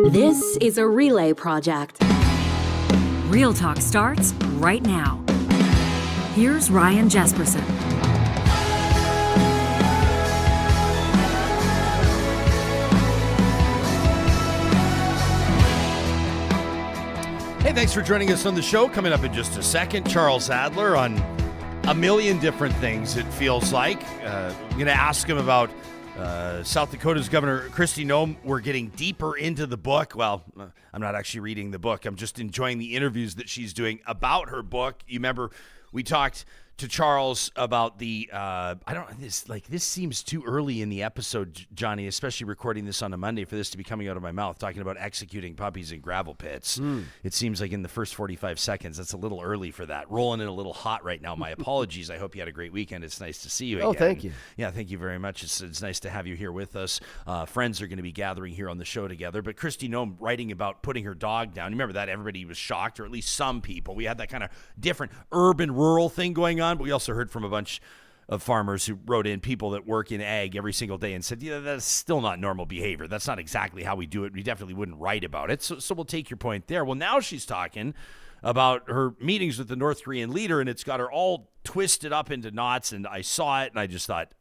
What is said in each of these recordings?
This is a relay project. Real Talk starts right now. Here's Ryan Jesperson. Hey, thanks for joining us on the show. Coming up in just a second, Charles Adler on a million different things, it feels like. I'm going to ask him about South Dakota's Governor Kristi Noem. We're getting deeper into the book. Well, I'm not actually reading the book. I'm just enjoying the interviews that she's doing about her book. You remember we talked to Charles about the this seems too early in the episode, Johnny, especially recording this on a Monday for this to be coming out of my mouth, talking about executing puppies in gravel pits. It seems like in the first 45 seconds, that's a little early for that. Rolling in a little hot right now. My apologies. I hope you had a great weekend. It's nice to see you again. Oh, thank you. Yeah, thank you very much. It's nice to have you here with us. Friends are going to be gathering here on the show together. But Kristi Noem writing about putting her dog down. You remember that? Everybody was shocked, or at least some people. We had that kind of different urban-rural thing going on, but we also heard from a bunch of farmers who wrote in, people that work in ag every single day, and said, yeah, that's still not normal behavior. That's not exactly how we do it. We definitely wouldn't write about it. So we'll take your point there. Well, now she's talking about her meetings with the North Korean leader, and it's got her all twisted up into knots, and I saw it, and I just thought,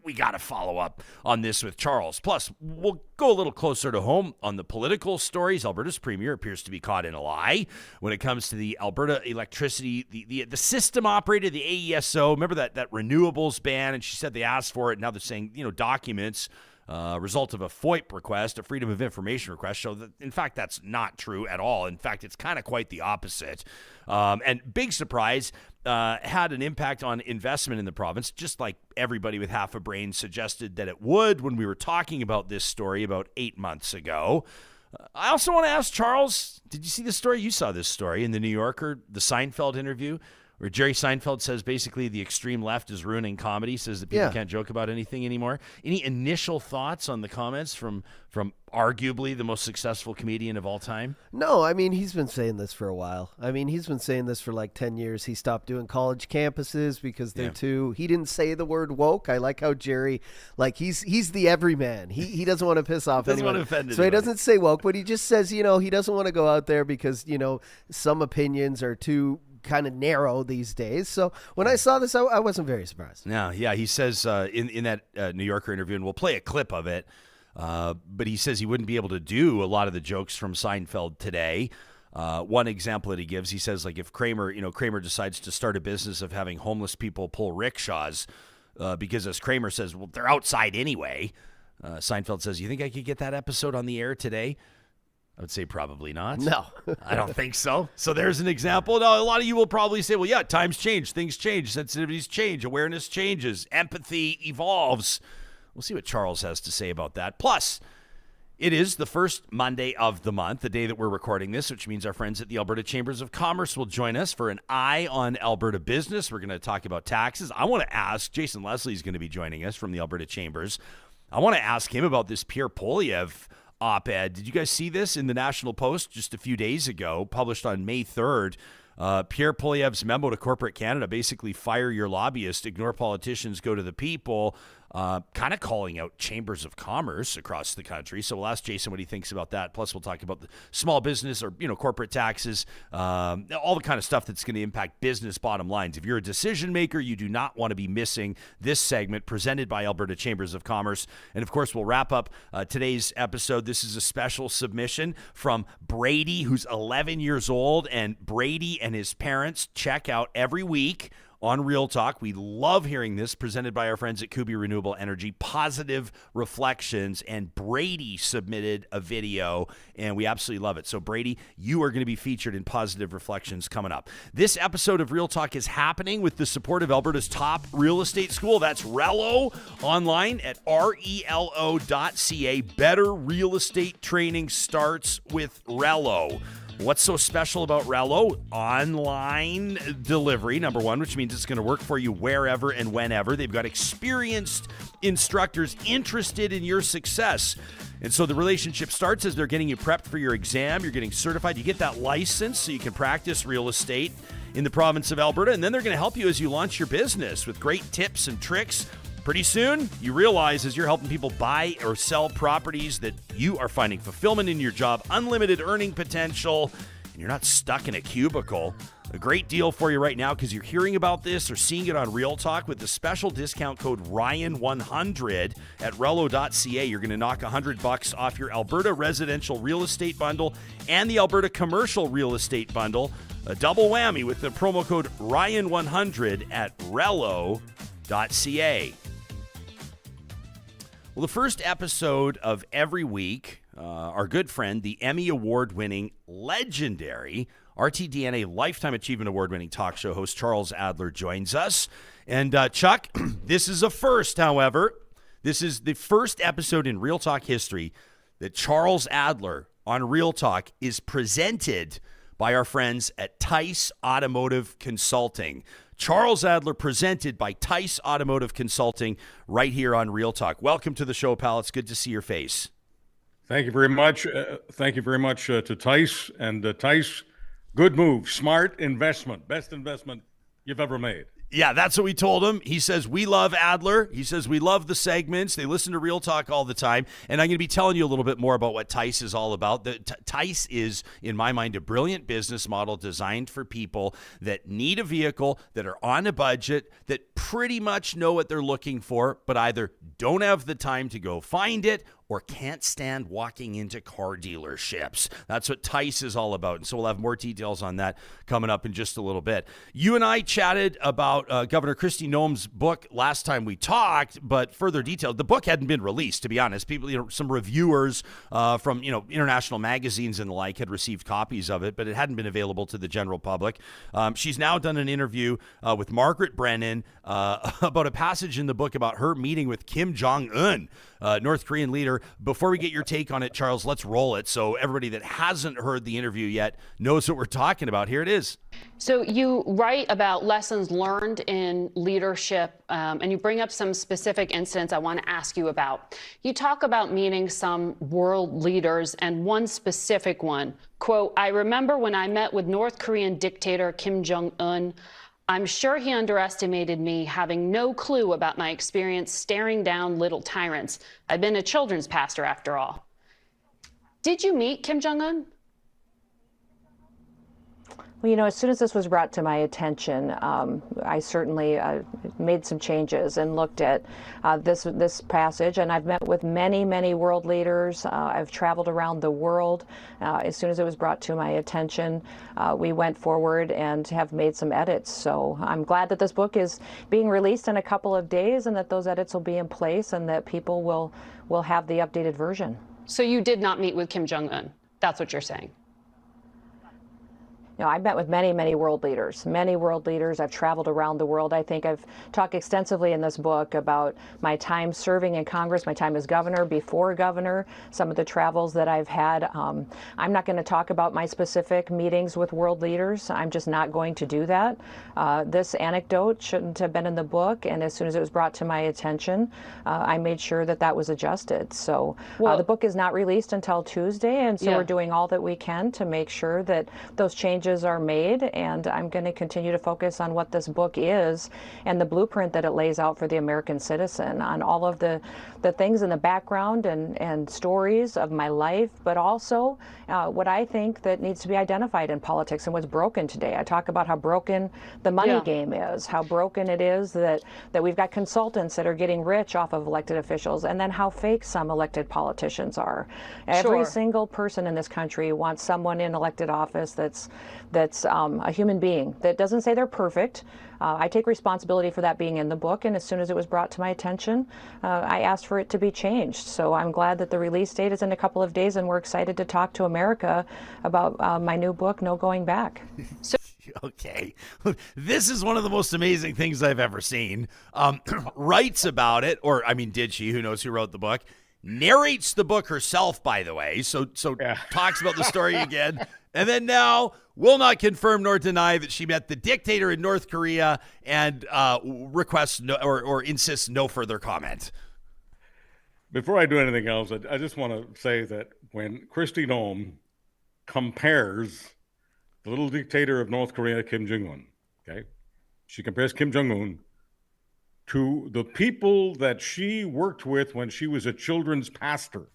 we got to follow up on this with Charles. Plus, we'll go a little closer to home on the political stories. Alberta's premier appears to be caught in a lie when it comes to the Alberta electricity, the system operator, the AESO. Remember that renewables ban, and she said they asked for it. Now they're saying, documents, result of a FOIP request, a Freedom of Information request, so that, in fact, that's not true at all. In fact, it's kind of quite the opposite. And big surprise, had an impact on investment in the province, just like everybody with half a brain suggested that it would when we were talking about this story about 8 months ago. I also want to ask Charles, did you see this story? You saw this story in the New Yorker, the Seinfeld interview, where Jerry Seinfeld says basically the extreme left is ruining comedy, says that people can't joke about anything anymore. Any initial thoughts on the comments from arguably the most successful comedian of all time? No, I mean, he's been saying this for a while. I mean, he's been saying this for like 10 years. He stopped doing college campuses because they're too... He didn't say the word woke. I like how Jerry, he's the everyman. He doesn't want to piss off anyone. Want to offend so he doesn't say woke, but he just says, he doesn't want to go out there because, some opinions are too kind of narrow these days. So when I saw this, I wasn't very surprised. Yeah, he says in that New Yorker interview, and we'll play a clip of it, but he says he wouldn't be able to do a lot of the jokes from Seinfeld today. One example that he gives, he says, like, if Kramer decides to start a business of having homeless people pull rickshaws, because as Kramer says, well, they're outside anyway. Seinfeld says, you think I could get that episode on the air today? I would say probably not. No. I don't think so. So there's an example. Now, a lot of you will probably say, well, yeah, times change, things change, sensitivities change, awareness changes, empathy evolves. We'll see what Charles has to say about that. Plus, it is the first Monday of the month, the day that we're recording this, which means our friends at the Alberta Chambers of Commerce will join us for an Eye on Alberta Business. We're going to talk about taxes. I want to ask, Jason Leslie is going to be joining us from the Alberta Chambers. I want to ask him about this Pierre Poilievre op-ed. Did you guys see this in the National Post just a few days ago, published on May 3rd? Pierre Poilievre's memo to corporate Canada, basically fire your lobbyist, ignore politicians, go to the people, kind of calling out chambers of commerce across the country. So we'll ask Jason what he thinks about that. Plus, we'll talk about the small business or, corporate taxes, all the kind of stuff that's going to impact business bottom lines. If you're a decision maker, you do not want to be missing this segment presented by Alberta Chambers of Commerce. And of course, we'll wrap up today's episode. This is a special submission from Brady, who's 11 years old, and Brady and his parents check out every week on Real Talk. We love hearing this, presented by our friends at Kubi Renewable Energy, Positive Reflections, and Brady submitted a video, and we absolutely love it. So Brady, you are going to be featured in Positive Reflections coming up. This episode of Real Talk is happening with the support of Alberta's top real estate school. That's Relo, online at relo.ca. Better real estate training starts with Relo. What's so special about Relo? Online delivery, number one, which means it's going to work for you wherever and whenever. They've got experienced instructors interested in your success. And so the relationship starts as they're getting you prepped for your exam. You're getting certified. You get that license so you can practice real estate in the province of Alberta. And then they're going to help you as you launch your business with great tips and tricks, Pretty soon, you realize as you're helping people buy or sell properties that you are finding fulfillment in your job, unlimited earning potential, and you're not stuck in a cubicle. A great deal for you right now because you're hearing about this or seeing it on Real Talk with the special discount code Ryan100 at Rello.ca. You're going to knock $100 off your Alberta residential real estate bundle and the Alberta commercial real estate bundle. A double whammy with the promo code Ryan100 at Rello.ca. Well, the first episode of every week, our good friend, the Emmy Award-winning, legendary RTDNA Lifetime Achievement Award-winning talk show host Charles Adler joins us. And Chuck, this is a first, however. This is the first episode in Real Talk history that Charles Adler on Real Talk is presented by our friends at Tice Automotive Consulting. Charles Adler presented by Tice Automotive Consulting right here on Real Talk. Welcome to the show, pal. It's good to see your face. Thank you very much. Thank you very much to Tice. And Tice, good move, smart investment, best investment you've ever made. Yeah, that's what we told him. He says, we love Adler. He says, we love the segments. They listen to Real Talk all the time. And I'm going to be telling you a little bit more about what Tice is all about. Tice is, in my mind, a brilliant business model designed for people that need a vehicle, that are on a budget, that pretty much know what they're looking for, but either don't have the time to go find it or can't stand walking into car dealerships. That's what Tice is all about. And so we'll have more details on that coming up in just a little bit. You and I chatted about Governor Kristi Noem's book last time we talked, but further detail, the book hadn't been released, to be honest. People, some reviewers from, international magazines and the like had received copies of it, but it hadn't been available to the general public. She's now done an interview with Margaret Brennan about a passage in the book about her meeting with Kim Jong Un, North Korean leader. Before we get your take on it, Charles, let's roll it so everybody that hasn't heard the interview yet knows what we're talking about. Here it is. So you write about lessons learned in leadership, and you bring up some specific incidents I want to ask you about. You talk about meeting some world leaders, and one specific one, quote, "I remember when I met with North Korean dictator Kim Jong Un, I'm sure he underestimated me, having no clue about my experience staring down little tyrants. I've been a children's pastor after all." Did you meet Kim Jong Un? Well, as soon as this was brought to my attention, I certainly made some changes and looked at this passage. And I've met with many, many world leaders. I've traveled around the world. As soon as it was brought to my attention, we went forward and have made some edits. So I'm glad that this book is being released in a couple of days and that those edits will be in place and that people will have the updated version. So you did not meet with Kim Jong Un. That's what you're saying. I've met with many, many world leaders. I've traveled around the world. I think I've talked extensively in this book about my time serving in Congress, my time as governor, before governor, some of the travels that I've had. I'm not going to talk about my specific meetings with world leaders. I'm just not going to do that. This anecdote shouldn't have been in the book, and as soon as it was brought to my attention, I made sure that was adjusted. So the book is not released until Tuesday, and so we're doing all that we can to make sure that those changes are made, and I'm going to continue to focus on what this book is and the blueprint that it lays out for the American citizen, on all of the things in the background and stories of my life, but also what I think that needs to be identified in politics and what's broken today. I talk about how broken the money game is, how broken it is that we've got consultants that are getting rich off of elected officials, and then how fake some elected politicians are. Every single person in this country wants someone in elected office that's a human being, that doesn't say they're perfect. I take responsibility for that being in the book, and as soon as it was brought to my attention, I asked for it to be changed. So I'm glad that the release date is in a couple of days, and we're excited to talk to America about my new book, No Going Back. Okay. This is one of the most amazing things I've ever seen. Writes about it, or did she? Who knows who wrote the book? Narrates the book herself, by the way. So talks about the story again. And then now will not confirm nor deny that she met the dictator in North Korea and requests or insists no further comment. Before I do anything else, I just want to say that when Kristi Noem compares the little dictator of North Korea, Kim Jong Un, okay, she compares Kim Jong Un to the people that she worked with when she was a children's pastor.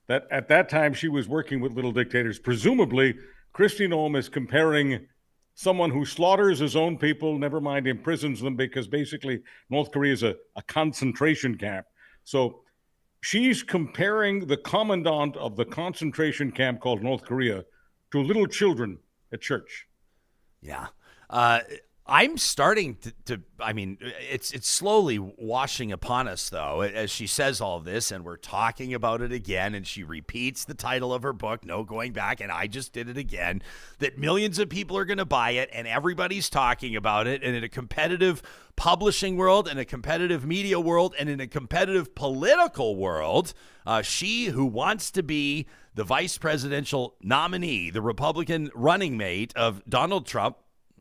That at that time she was working with little dictators. Presumably, Kristi Noem is comparing someone who slaughters his own people, never mind imprisons them, because basically North Korea is a concentration camp. So she's comparing the commandant of the concentration camp called North Korea to little children at church. Yeah. I'm starting to I mean, it's slowly washing upon us, though, as she says all of this, and we're talking about it again, and she repeats the title of her book, No Going Back, and I just did it again, that millions of people are going to buy it, and everybody's talking about it, and in a competitive publishing world, in a competitive media world, and in a competitive political world, she who wants to be the vice presidential nominee, the Republican running mate of Donald Trump,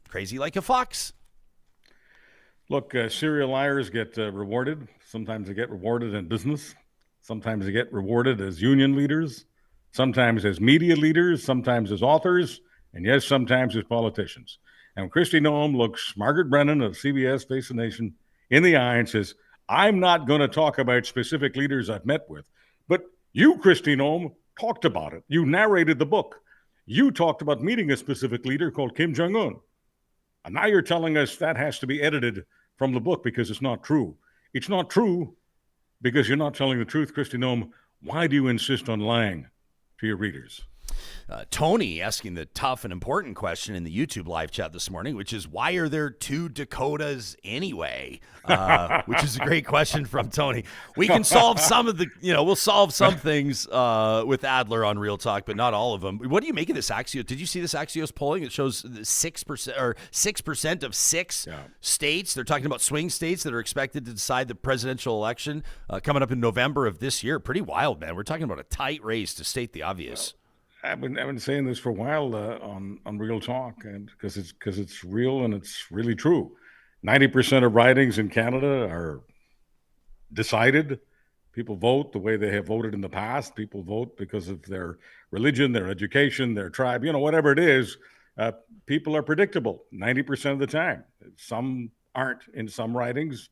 crazy like a fox. Look, serial liars get rewarded. Sometimes they get rewarded in business. Sometimes they get rewarded as union leaders. Sometimes as media leaders. Sometimes as authors. And yes, sometimes as politicians. And Kristi Noem looks Margaret Brennan of CBS Face the Nation in the eye and says, I'm not going to talk about specific leaders I've met with. But you, Kristi Noem, talked about it. You narrated the book. You talked about meeting a specific leader called Kim Jong Un. And now you're telling us that has to be edited from the book because it's not true. It's not true because you're not telling the truth, Kristi Noem. Why do you insist on lying to your readers? Tony asking the tough and important question in the YouTube live chat this morning, which is, why are there two Dakotas anyway? Which is a great question from Tony. We can solve some of the, we'll solve some things with Adler on Real Talk, but not all of them. What do you make of this Axios? Did you see this Axios polling? It shows 6% or 6% of six states. They're talking about swing states that are expected to decide the presidential election coming up in November of this year. Pretty wild, man. We're talking about a tight race, to state the obvious. I've been saying this for a while on Real Talk, and because it's real and it's really true. 90% of ridings in Canada are decided. People vote the way they have voted in the past. People vote because of their religion, their education, their tribe, whatever it is. People are predictable 90% of the time. Some aren't in some ridings,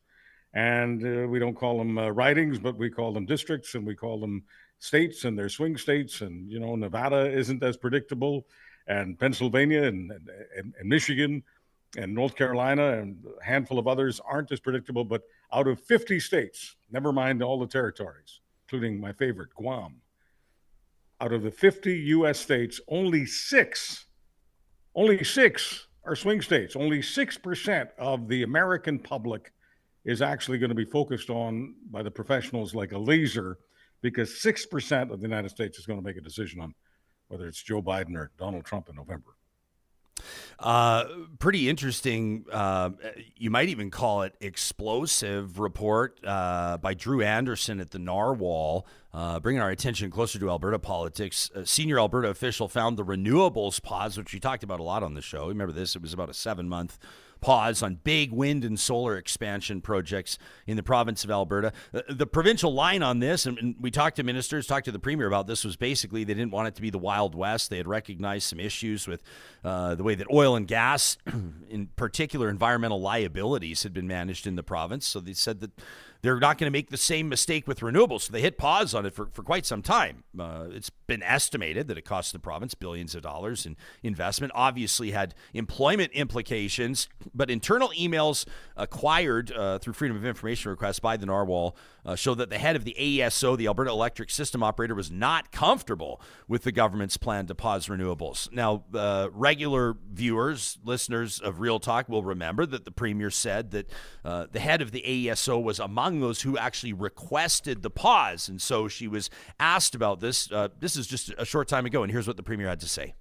and we don't call them ridings, but we call them districts, and we call them states, and they're swing states. And Nevada isn't as predictable, and Pennsylvania and Michigan and North Carolina and a handful of others aren't as predictable. But out of 50 states, never mind all the territories, including my favorite, Guam, out of the 50 U.S. states, only six are swing states. Only 6% of the American public is actually going to be focused on by the professionals like a laser, because 6% of the United States is going to make a decision on whether it's Joe Biden or Donald Trump in November. Pretty interesting. You might even call it explosive report by Drew Anderson at the Narwhal, bringing our attention closer to Alberta politics. A senior Alberta official found the renewables pause, which we talked about a lot on the show. Remember this? It was about a 7-month pause on big wind and solar expansion projects in the province of Alberta. The provincial line on this, and we talked to ministers, talked to the premier about this, was basically they didn't want it to be the Wild West. They had recognized some issues with the way that oil and gas, in particular environmental liabilities, had been managed in the province. So they said that they're not going to make the same mistake with renewables. So they hit pause on it for quite some time. It's been estimated that it cost the province billions of dollars in investment, obviously had employment implications, but internal emails acquired through Freedom of Information requests by the Narwhal show that the head of the AESO, the Alberta Electric System Operator, was not comfortable with the government's plan to pause renewables. Now, regular viewers, listeners of Real Talk will remember that the premier said that the head of the AESO was among those who actually requested the pause. And so she was asked about this. This is just a short time ago, and here's what the premier had to say.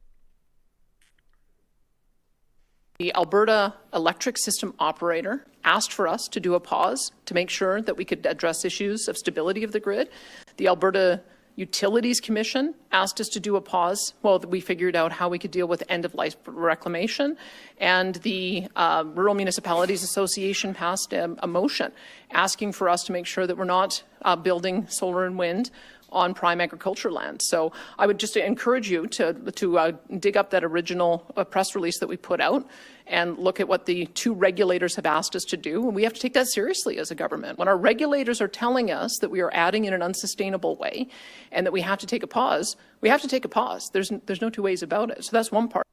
The Alberta Electric System Operator asked for us to do a pause to make sure that we could address issues of stability of the grid. The Alberta Utilities Commission asked us to do a pause while we figured out how we could deal with end-of-life reclamation. And the Rural Municipalities Association passed a motion asking for us to make sure that we're not building solar and wind on prime agriculture land. So I would just encourage you to dig up that original press release that we put out and look at what the two regulators have asked us to do. And we have to take that seriously as a government. When our regulators are telling us that we are adding in an unsustainable way and that we have to take a pause, we have to take a pause. There's no two ways about it. So that's one part.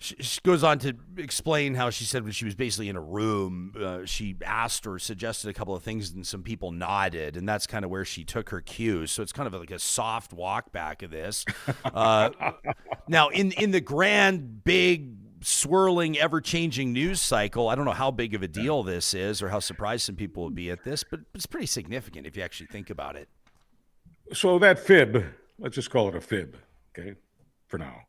She goes on to explain how she said when she was basically in a room, she asked or suggested a couple of things and some people nodded, and that's kind of where she took her cues. So it's kind of like a soft walk back of this. Now, in the grand, big, swirling, ever-changing news cycle, I don't know how big of a deal this is or how surprised some people will be at this, but it's pretty significant if you actually think about it. So that fib, let's just call it a fib, okay, for now.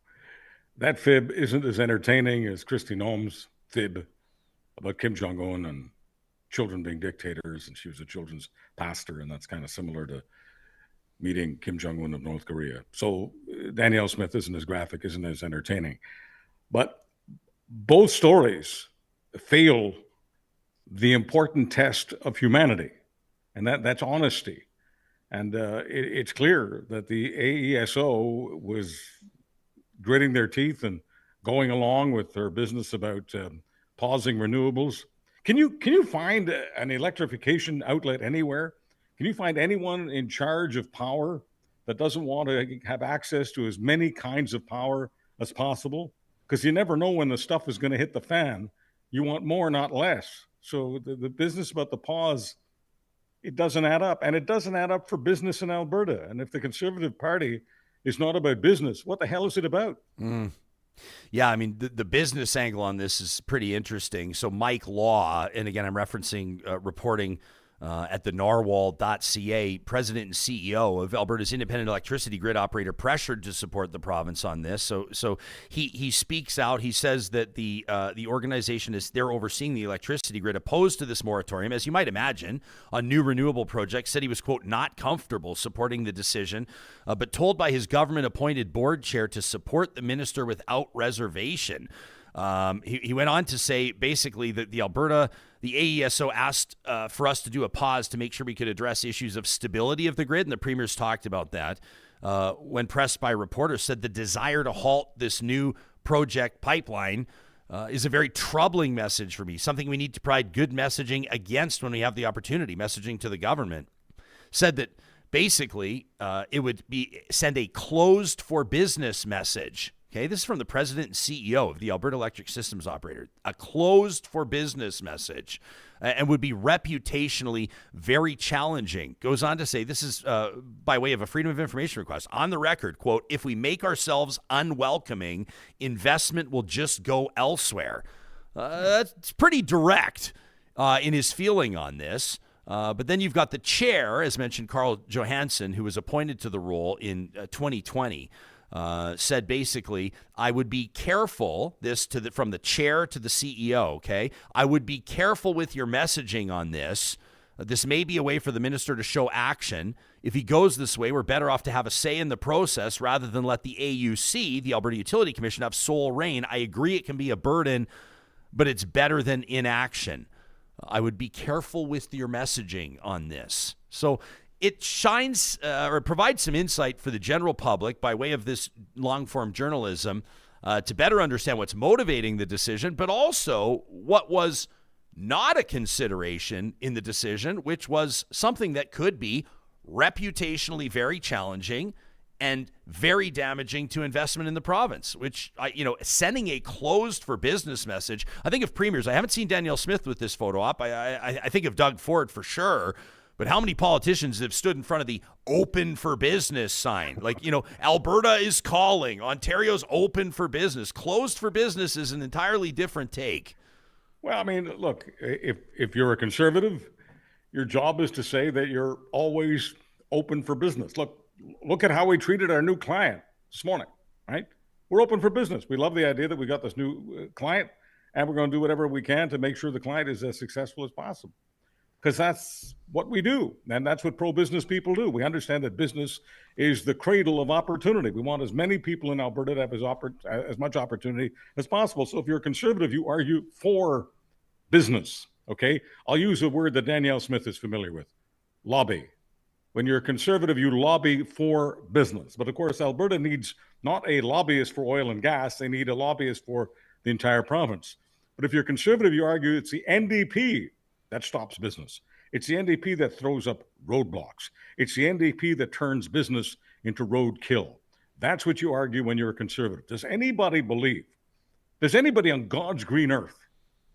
That fib isn't as entertaining as Kristi Noem's fib about Kim Jong Un and children being dictators, and she was a children's pastor, and that's kind of similar to meeting Kim Jong Un of North Korea. So Danielle Smith isn't as graphic, isn't as entertaining. But both stories fail the important test of humanity, and that's honesty. And it's clear that the AESO was gritting their teeth and going along with their business about pausing renewables. Can you find an electrification outlet anywhere? Can you find anyone in charge of power that doesn't want to have access to as many kinds of power as possible? Because you never know when the stuff is going to hit the fan. You want more, not less. So the business about the pause, it doesn't add up. And it doesn't add up for business in Alberta. And if the Conservative Party is not about business, what the hell is it about? Yeah, I mean, the business angle on this is pretty interesting. So Mike Law, and again, I'm referencing reporting at the narwhal.ca, president and CEO of Alberta's independent electricity grid operator, pressured to support the province on this. So he speaks out. He says that the organization they're overseeing the electricity grid, opposed to this moratorium, as you might imagine, on new renewable projects. Said he was, quote, not comfortable supporting the decision, but told by his government-appointed board chair to support the minister without reservation. He went on to say basically that the AESO asked for us to do a pause to make sure we could address issues of stability of the grid, and the premier's talked about that when pressed by reporters. Said the desire to halt this new project pipeline is a very troubling message for me, something we need to provide good messaging against when we have the opportunity, messaging to the government. Said that basically it would send a closed for business message. Okay, this is from the president and CEO of the Alberta Electric Systems Operator. A closed for business message, and would be reputationally very challenging. Goes on to say, this is by way of a Freedom of Information request. On the record, quote, if we make ourselves unwelcoming, investment will just go elsewhere. That's pretty direct in his feeling on this. But then you've got the chair, as mentioned, Carl Johansson, who was appointed to the role in 2020. Said basically, I would be careful, from the chair to the CEO, okay? I would be careful with your messaging on this. This may be a way for the minister to show action. If he goes this way, we're better off to have a say in the process rather than let the AUC, the Alberta Utility Commission, have sole reign. I agree it can be a burden, but it's better than inaction. I would be careful with your messaging on this. So it shines or provides some insight for the general public by way of this long-form journalism to better understand what's motivating the decision, but also what was not a consideration in the decision, which was something that could be reputationally very challenging and very damaging to investment in the province, which, sending a closed for business message. I think of premiers. I haven't seen Danielle Smith with this photo op. I think of Doug Ford for sure. But how many politicians have stood in front of the open for business sign? Like, Alberta is calling, Ontario's open for business. Closed for business is an entirely different take. Well, I mean, look, if you're a conservative, your job is to say that you're always open for business. Look at how we treated our new client this morning, right? We're open for business. We love the idea that we got this new client, and we're going to do whatever we can to make sure the client is as successful as possible. Because that's what we do, and that's what pro-business people do. We understand that business is the cradle of opportunity. We want as many people in Alberta to have as much opportunity as possible. So if you're a conservative, you argue for business, okay? I'll use a word that Danielle Smith is familiar with, lobby. When you're a conservative, you lobby for business. But of course, Alberta needs not a lobbyist for oil and gas, they need a lobbyist for the entire province. But if you're conservative, you argue it's the NDP that stops business. It's the NDP that throws up roadblocks. It's the NDP that turns business into roadkill. That's what you argue when you're a conservative. Does anybody on God's green earth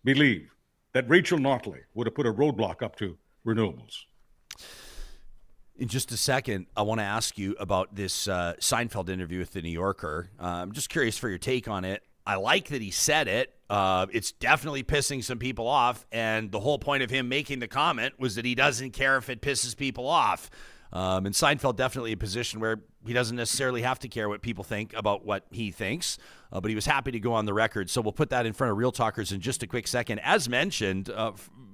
believe that Rachel Notley would have put a roadblock up to renewables? In just a second, I want to ask you about this Seinfeld interview with The New Yorker. I'm just curious for your take on it. I like that he said it. It's definitely pissing some people off, and the whole point of him making the comment was that he doesn't care if it pisses people off. And Seinfeld definitely a position where he doesn't necessarily have to care what people think about what he thinks, but he was happy to go on the record. So we'll put that in front of Real Talkers in just a quick second. As mentioned,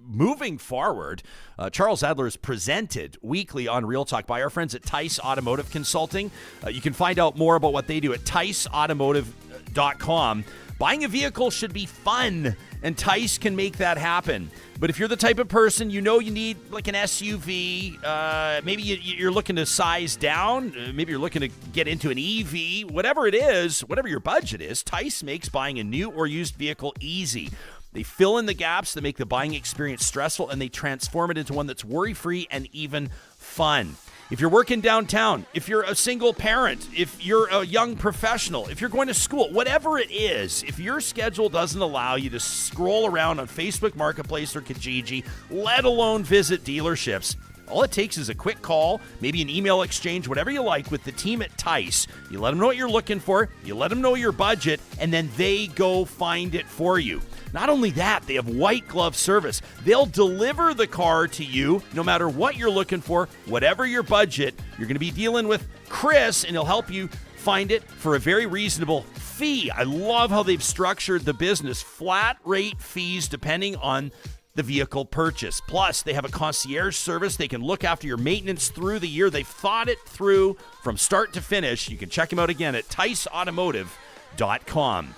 moving forward, Charles Adler is presented weekly on Real Talk by our friends at Tice Automotive Consulting. You can find out more about what they do at ticeautomotive.com. Buying a vehicle should be fun, and Tice can make that happen. But if you're the type of person, you need like an SUV, maybe you're looking to size down, maybe you're looking to get into an EV, whatever it is, whatever your budget is, Tice makes buying a new or used vehicle easy. They fill in the gaps that make the buying experience stressful, and they transform it into one that's worry-free and even fun. If you're working downtown, if you're a single parent, if you're a young professional, if you're going to school, whatever it is, if your schedule doesn't allow you to scroll around on Facebook Marketplace or Kijiji, let alone visit dealerships, all it takes is a quick call, maybe an email exchange, whatever you like, with the team at Tice. You let them know what you're looking for, you let them know your budget, and then they go find it for you. Not only that, they have white glove service. They'll deliver the car to you no matter what you're looking for, whatever your budget. You're going to be dealing with Chris, and he'll help you find it for a very reasonable fee. I love how they've structured the business. Flat rate fees depending on the vehicle purchase. Plus, they have a concierge service. They can look after your maintenance through the year. They've thought it through from start to finish. You can check them out again at ticeautomotive.com.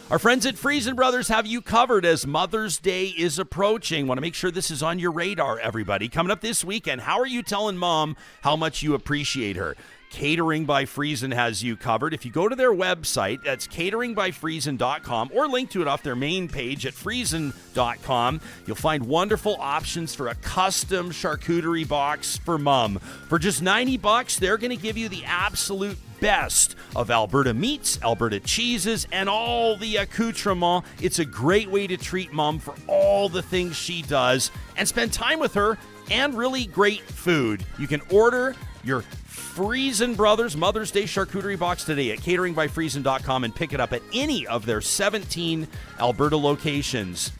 Our friends at Friesen Brothers have you covered as Mother's Day is approaching. Want to make sure this is on your radar, everybody. Coming up this weekend, how are you telling Mom how much you appreciate her? Catering by Friesen has you covered. If you go to their website, that's cateringbyfriesen.com, or link to it off their main page at friesen.com, you'll find wonderful options for a custom charcuterie box for Mom. For just $90, they're going to give you the absolute best of Alberta meats, Alberta cheeses, and all the accoutrements. It's a great way to treat Mom for all the things she does and spend time with her, and really great food. You can order your Friesen Brothers Mother's Day charcuterie box today at cateringbyfriesen.com and pick it up at any of their 17 Alberta locations.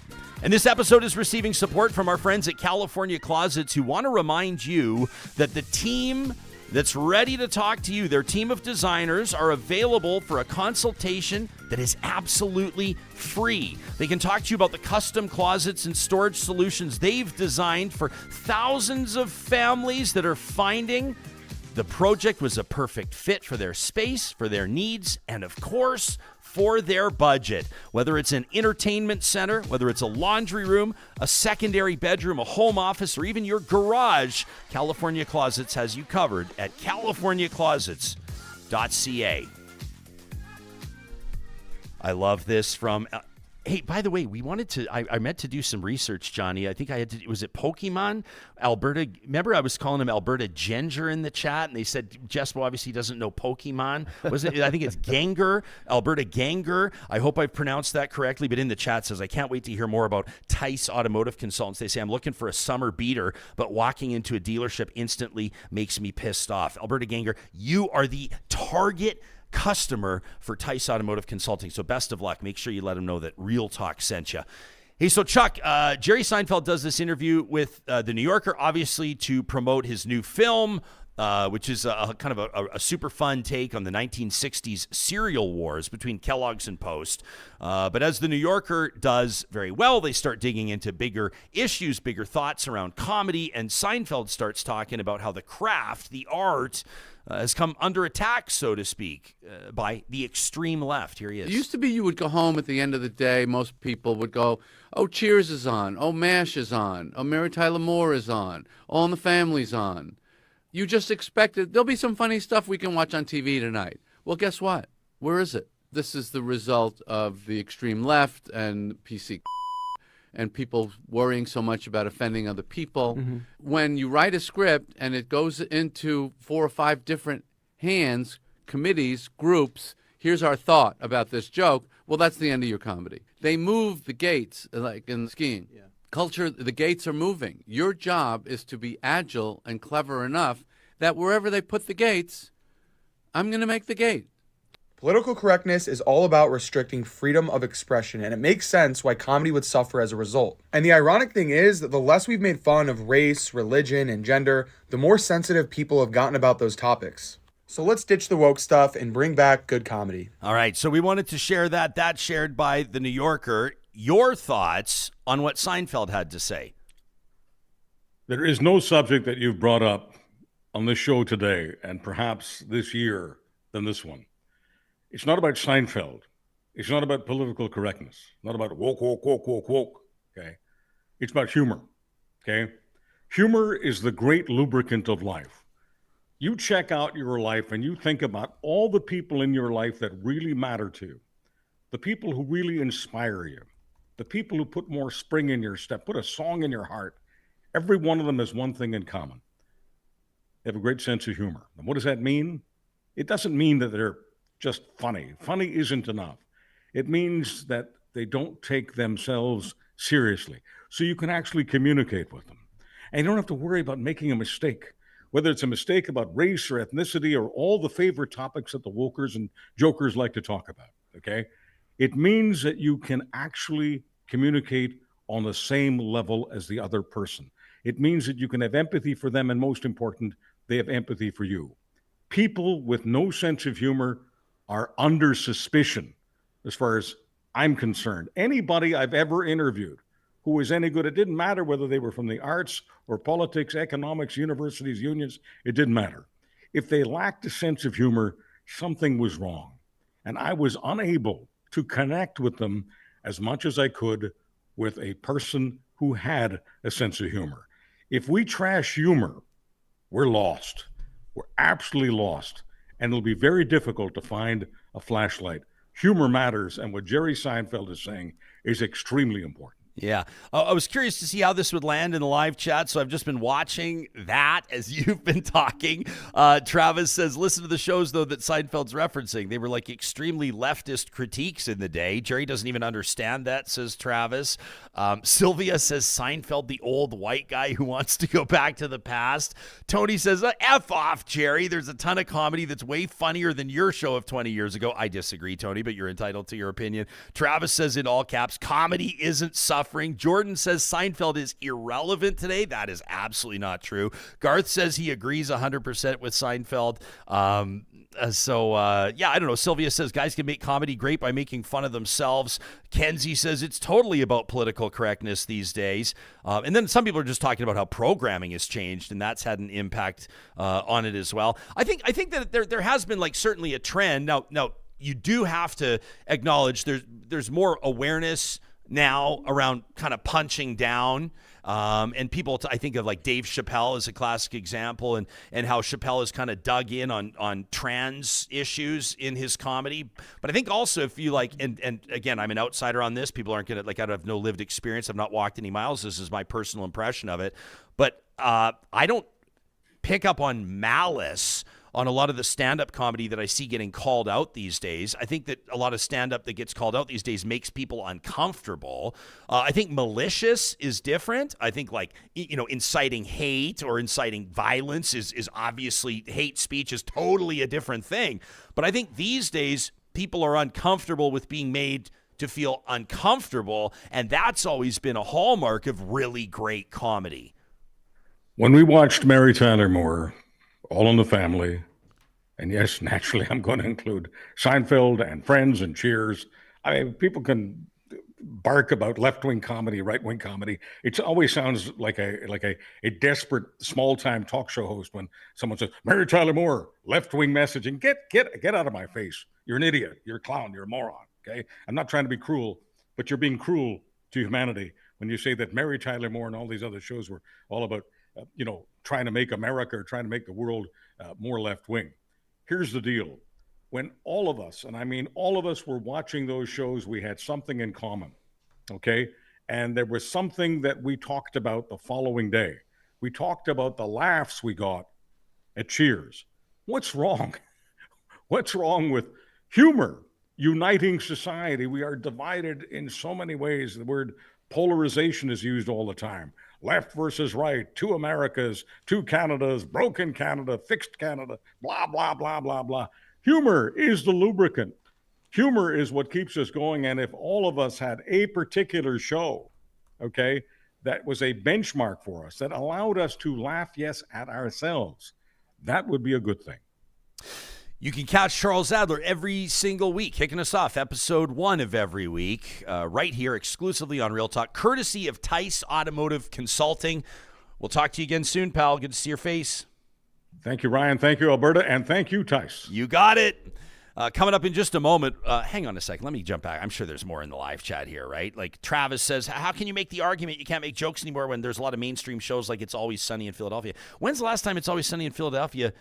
And this episode is receiving support from our friends at California Closets, who want to remind you that the team that's ready to talk to you, their team of designers, are available for a consultation that is absolutely free. They can talk to you about the custom closets and storage solutions they've designed for thousands of families that are finding the project was a perfect fit for their space, for their needs, and of course, for their budget. Whether it's an entertainment center, whether it's a laundry room, a secondary bedroom, a home office, or even your garage, California Closets has you covered at californiaclosets.ca. I love this from... Hey, by the way, I meant to do some research, Johnny. I think was it Pokemon? Alberta, remember I was calling him Alberta Ginger in the chat, and they said Jespo obviously doesn't know Pokemon. I think it's Ganger, Alberta Ganger. I hope I've pronounced that correctly, but in the chat says, I can't wait to hear more about Tice Automotive Consultants. They say, I'm looking for a summer beater, but walking into a dealership instantly makes me pissed off. Alberta Ganger, you are the target customer for Tice Automotive Consulting. So best of luck. Make sure you let them know that Real Talk sent you. Hey, so Chuck, Jerry Seinfeld does this interview with The New Yorker, obviously to promote his new film, which is a kind of a super fun take on the 1960s cereal wars between Kellogg's and Post. But as The New Yorker does very well, they start digging into bigger issues, bigger thoughts around comedy, and Seinfeld starts talking about how the craft, the art, has come under attack, so to speak, by the extreme left. Here he is. It used to be you would go home at the end of the day, most people would go, oh, Cheers is on, oh, MASH is on, oh, Mary Tyler Moore is on, All in the Family's on. You just expected there'll be some funny stuff we can watch on TV tonight. Well, guess what? Where is it? This is the result of the extreme left and PC and people worrying so much about offending other people. Mm-hmm. When you write a script and it goes into 4 or 5 different hands, committees, groups, here's our thought about this joke, well, that's the end of your comedy. They move the gates, like in skiing. Yeah. Culture, the gates are moving. Your job is to be agile and clever enough that wherever they put the gates, I'm going to make the gate. Political correctness is all about restricting freedom of expression, and it makes sense why comedy would suffer as a result. And the ironic thing is that the less we've made fun of race, religion, and gender, the more sensitive people have gotten about those topics. So let's ditch the woke stuff and bring back good comedy. All right, so we wanted to share that. That's shared by The New Yorker. Your thoughts on what Seinfeld had to say? There is no subject that you've brought up on this show today, and perhaps this year, than this one. It's not about Seinfeld. It's not about political correctness. Not about woke, woke, woke, woke, woke. Okay? It's about humor. Okay? Humor is the great lubricant of life. You check out your life and you think about all the people in your life that really matter to you, the people who really inspire you, the people who put more spring in your step, put a song in your heart. Every one of them has one thing in common. They have a great sense of humor. And what does that mean? It doesn't mean that they're just funny. Funny isn't enough. It means that they don't take themselves seriously. So you can actually communicate with them. And you don't have to worry about making a mistake, whether it's a mistake about race or ethnicity or all the favorite topics that the wokers and jokers like to talk about, okay? It means that you can actually communicate on the same level as the other person. It means that you can have empathy for them, and most important, they have empathy for you. People with no sense of humor are under suspicion, as far as I'm concerned. Anybody I've ever interviewed who was any good, it didn't matter whether they were from the arts or politics, economics, universities, unions, it didn't matter. If they lacked a sense of humor, something was wrong. And I was unable to connect with them as much as I could with a person who had a sense of humor. If we trash humor, we're lost. We're absolutely lost. And it'll be very difficult to find a flashlight. Humor matters, and what Jerry Seinfeld is saying is extremely important. Yeah. I was curious to see how this would land in the live chat, so I've just been watching that as you've been talking. Travis says, listen to the shows, though, that Seinfeld's referencing. They were like extremely leftist critiques in the day. Jerry doesn't even understand that, says Travis. Sylvia says, Seinfeld, the old white guy who wants to go back to the past. Tony says, F off, Jerry. There's a ton of comedy that's way funnier than your show of 20 years ago. I disagree, Tony, but you're entitled to your opinion. Travis says in all caps, comedy isn't suffering. Jordan says Seinfeld is irrelevant today. That is absolutely not true. Garth says he agrees 100% with Seinfeld. Yeah, I don't know. Sylvia says guys can make comedy great by making fun of themselves. Kenzie says it's totally about political correctness these days. And then some people are just talking about how programming has changed, and that's had an impact on it as well. I think that there has been like certainly a trend. Now you do have to acknowledge there's more awareness now around kind of punching down. And people, I think of like Dave Chappelle as a classic example, and how Chappelle has kind of dug in on trans issues in his comedy. But I think also if you like, and again, I'm an outsider on this. People aren't going to, like, I have no lived experience. I've not walked any miles. This is my personal impression of it. But I don't pick up on malice on a lot of the stand-up comedy that I see getting called out these days. I think that a lot of stand-up that gets called out these days makes people uncomfortable. I think malicious is different. I think, like, inciting hate or inciting violence is obviously, hate speech is totally a different thing. But I think these days people are uncomfortable with being made to feel uncomfortable, and that's always been a hallmark of really great comedy. When we watched Mary Tyler Moore, All in the Family, and yes, naturally, I'm going to include Seinfeld and Friends and Cheers. I mean, people can bark about left-wing comedy, right-wing comedy. It always sounds like a desperate small-time talk show host when someone says, Mary Tyler Moore, left-wing messaging. Get out of my face. You're an idiot. You're a clown. You're a moron. Okay? I'm not trying to be cruel, but you're being cruel to humanity when you say that Mary Tyler Moore and all these other shows were all about, trying to make America or trying to make the world more left wing. Here's the deal. When all of us, and I mean all of us, were watching those shows, we had something in common, okay? And there was something that we talked about the following day. We talked about the laughs we got at Cheers. What's wrong? What's wrong with humor uniting society? We are divided in so many ways. The word polarization is used all the time. Left versus right, two Americas, two Canadas, broken Canada, fixed Canada, blah, blah, blah, blah, blah. Humor is the lubricant. Humor is what keeps us going. And if all of us had a particular show, okay, that was a benchmark for us, that allowed us to laugh, yes, at ourselves, that would be a good thing. You can catch Charles Adler every single week, kicking us off episode 1 of every week, right here exclusively on Real Talk, courtesy of Tice Automotive Consulting. We'll talk to you again soon, pal. Good to see your face. Thank you, Ryan. Thank you, Alberta. And thank you, Tice. You got it. Coming up in just a moment. Hang on a second. Let me jump back. I'm sure there's more in the live chat here, right? Like Travis says, how can you make the argument you can't make jokes anymore when there's a lot of mainstream shows like It's Always Sunny in Philadelphia? When's the last time It's Always Sunny in Philadelphia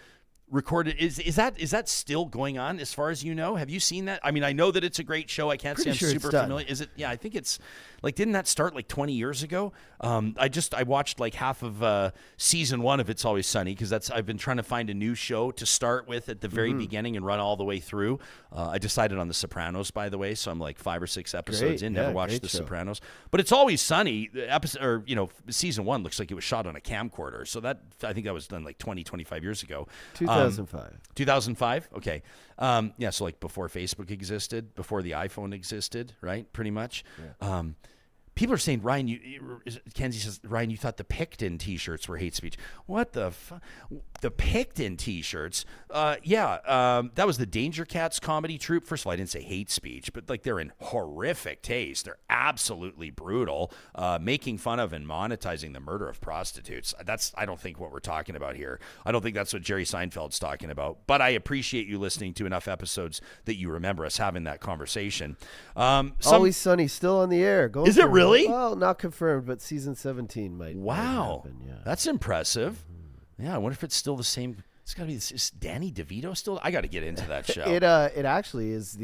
recorded? Is that still going on as far as you know? Have you seen that? I mean, I know that it's a great show. I can't say I'm super familiar. Is it? Yeah, I think it's like, didn't that start like 20 years ago? I watched like half of season 1 of It's Always Sunny because I've been trying to find a new show to start with at the very beginning and run all the way through. I decided on The Sopranos, by the way, so I'm like 5 or 6 episodes in. Never watched The Sopranos, but It's Always Sunny. The episode, or season 1 looks like it was shot on a camcorder. So I think that was done like 25 years ago. 2005. 2005. Okay. So like before Facebook existed, before the iPhone existed, right? Pretty much. Yeah. People are saying, Ryan, Kenzie says, Ryan, you thought the Picton t-shirts were hate speech. What the The Picton t-shirts? That was the Danger Cats comedy troupe. First of all, I didn't say hate speech, but like they're in horrific taste. They're absolutely brutal, making fun of and monetizing the murder of prostitutes. That's, I don't think, what we're talking about here. I don't think that's what Jerry Seinfeld's talking about, but I appreciate you listening to enough episodes that you remember us having that conversation. Always Sunny, still on the air. Is it really? Well, not confirmed, but season 17 might. Wow, happen, yeah. That's impressive. Yeah, I wonder if it's still the same. It's got to be. Is Danny DeVito still? I got to get into that show. It actually is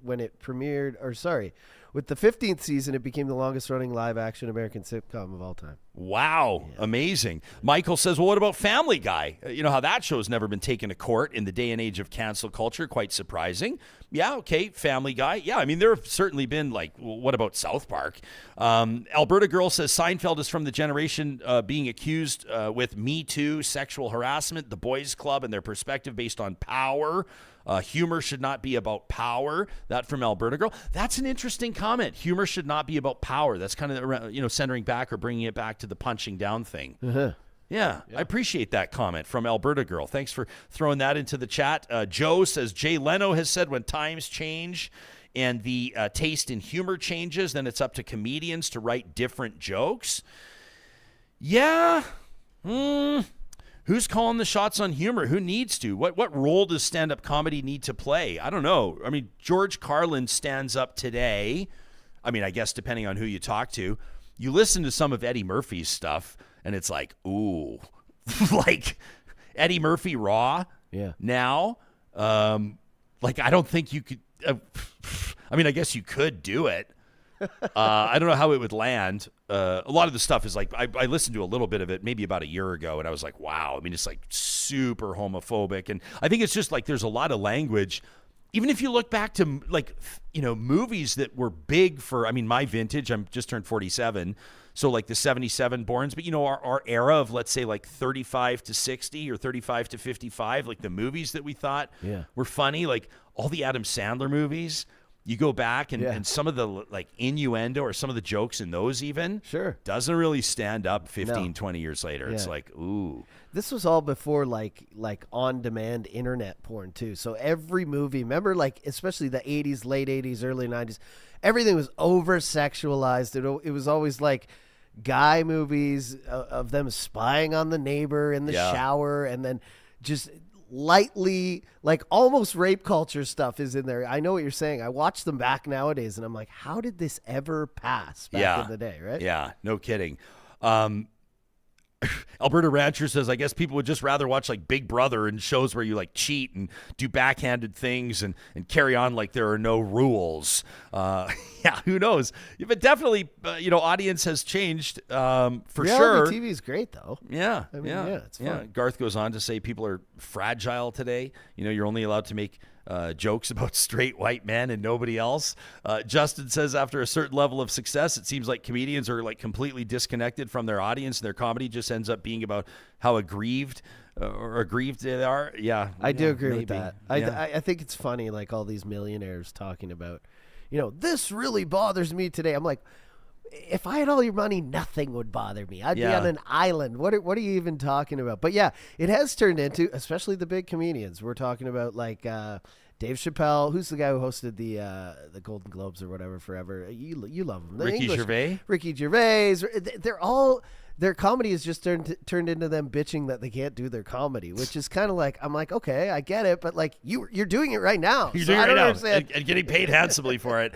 when it premiered, or sorry, with the 15th season, it became the longest running live action American sitcom of all time. Wow, amazing. Michael says, well, what about Family Guy? You know how that show's never been taken to court in the day and age of cancel culture. Quite surprising. Yeah, okay, Family Guy. Yeah, I mean, there have certainly been, like, well, what about South Park? Alberta Girl says Seinfeld is from the generation being accused with Me Too, sexual harassment, the boys club, and their perspective based on power. Humor should not be about power. That from Alberta Girl. That's an interesting comment. Humor should not be about power. That's kind of, centering back or bringing it back to the punching down thing. Uh-huh. Yeah, I appreciate that comment from Alberta Girl. Thanks for throwing that into the chat. Joe says, Jay Leno has said when times change and the taste in humor changes, then it's up to comedians to write different jokes. Yeah. Who's calling the shots on humor? Who needs to? What role does stand-up comedy need to play? I don't know. I mean, George Carlin stands up today. I mean, I guess depending on who you talk to. You listen to some of Eddie Murphy's stuff, and it's like, ooh, like Eddie Murphy raw. Yeah. Now, like I don't think you could. I mean, I guess you could do it. I don't know how it would land. A lot of the stuff is like I listened to a little bit of it maybe about a year ago, and I was like, wow. I mean, it's like super homophobic, and I think it's just like there's a lot of language. Even if you look back to like movies that were big for, I mean, my vintage. I'm just turned 47, so like the 77 borns. But our era of, let's say, like 35 to 60 or 35 to 55, like the movies that we thought were funny, like all the Adam Sandler movies. You go back and some of the like innuendo or some of the jokes in those even doesn't really stand up 20 years later. It's like, ooh. This was all before like on-demand internet porn too. So every movie, remember, like especially the 80s, late 80s, early 90s, everything was over-sexualized. It was always like guy movies of them spying on the neighbor in the shower, and then just lightly, like almost rape culture stuff is in there. I know what you're saying. I watch them back nowadays and I'm like, how did this ever pass back in the day, right? Yeah, no kidding. Alberta Rancher says, I guess people would just rather watch like Big Brother and shows where you like cheat and do backhanded things and carry on like there are no rules. Yeah, who knows? Yeah, but definitely, audience has changed for sure. Reality TV is great, though. Yeah, I mean, yeah, it's fun. Yeah. Garth goes on to say people are fragile today. You're only allowed to make jokes about straight white men and nobody else. Justin says after a certain level of success, it seems like comedians are like completely disconnected from their audience, and their comedy just ends up being about how aggrieved they are. Yeah, I do agree with maybe. that. Yeah. I think it's funny, like all these millionaires talking about, this really bothers me today. I'm like, if I had all your money, nothing would bother me. I'd be on an island. What are you even talking about? But yeah, it has turned into, especially the big comedians. We're talking about like Dave Chappelle, who's the guy who hosted the Golden Globes or whatever forever. You love him. Ricky Gervais. They're all. Their comedy has just turned into them bitching that they can't do their comedy, which is kind of like, I'm like, okay, I get it, but like you're doing it right now. You're doing it right now and getting paid handsomely for it.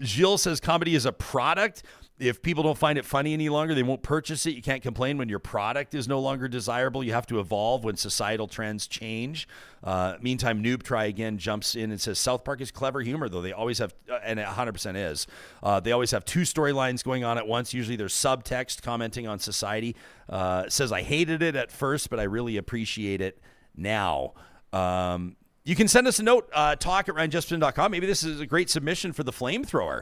Gilles says comedy is a product. If people don't find it funny any longer, they won't purchase it. You can't complain when your product is no longer desirable. You have to evolve when societal trends change. Meantime, Noob Try Again jumps in and says, South Park is clever humor, though. They always have, and it 100% is, they always have two storylines going on at once. Usually there's subtext commenting on society. Says, I hated it at first, but I really appreciate it now. You can send us a note, talk@ryanjesperson.com. Maybe this is a great submission for the Flamethrower.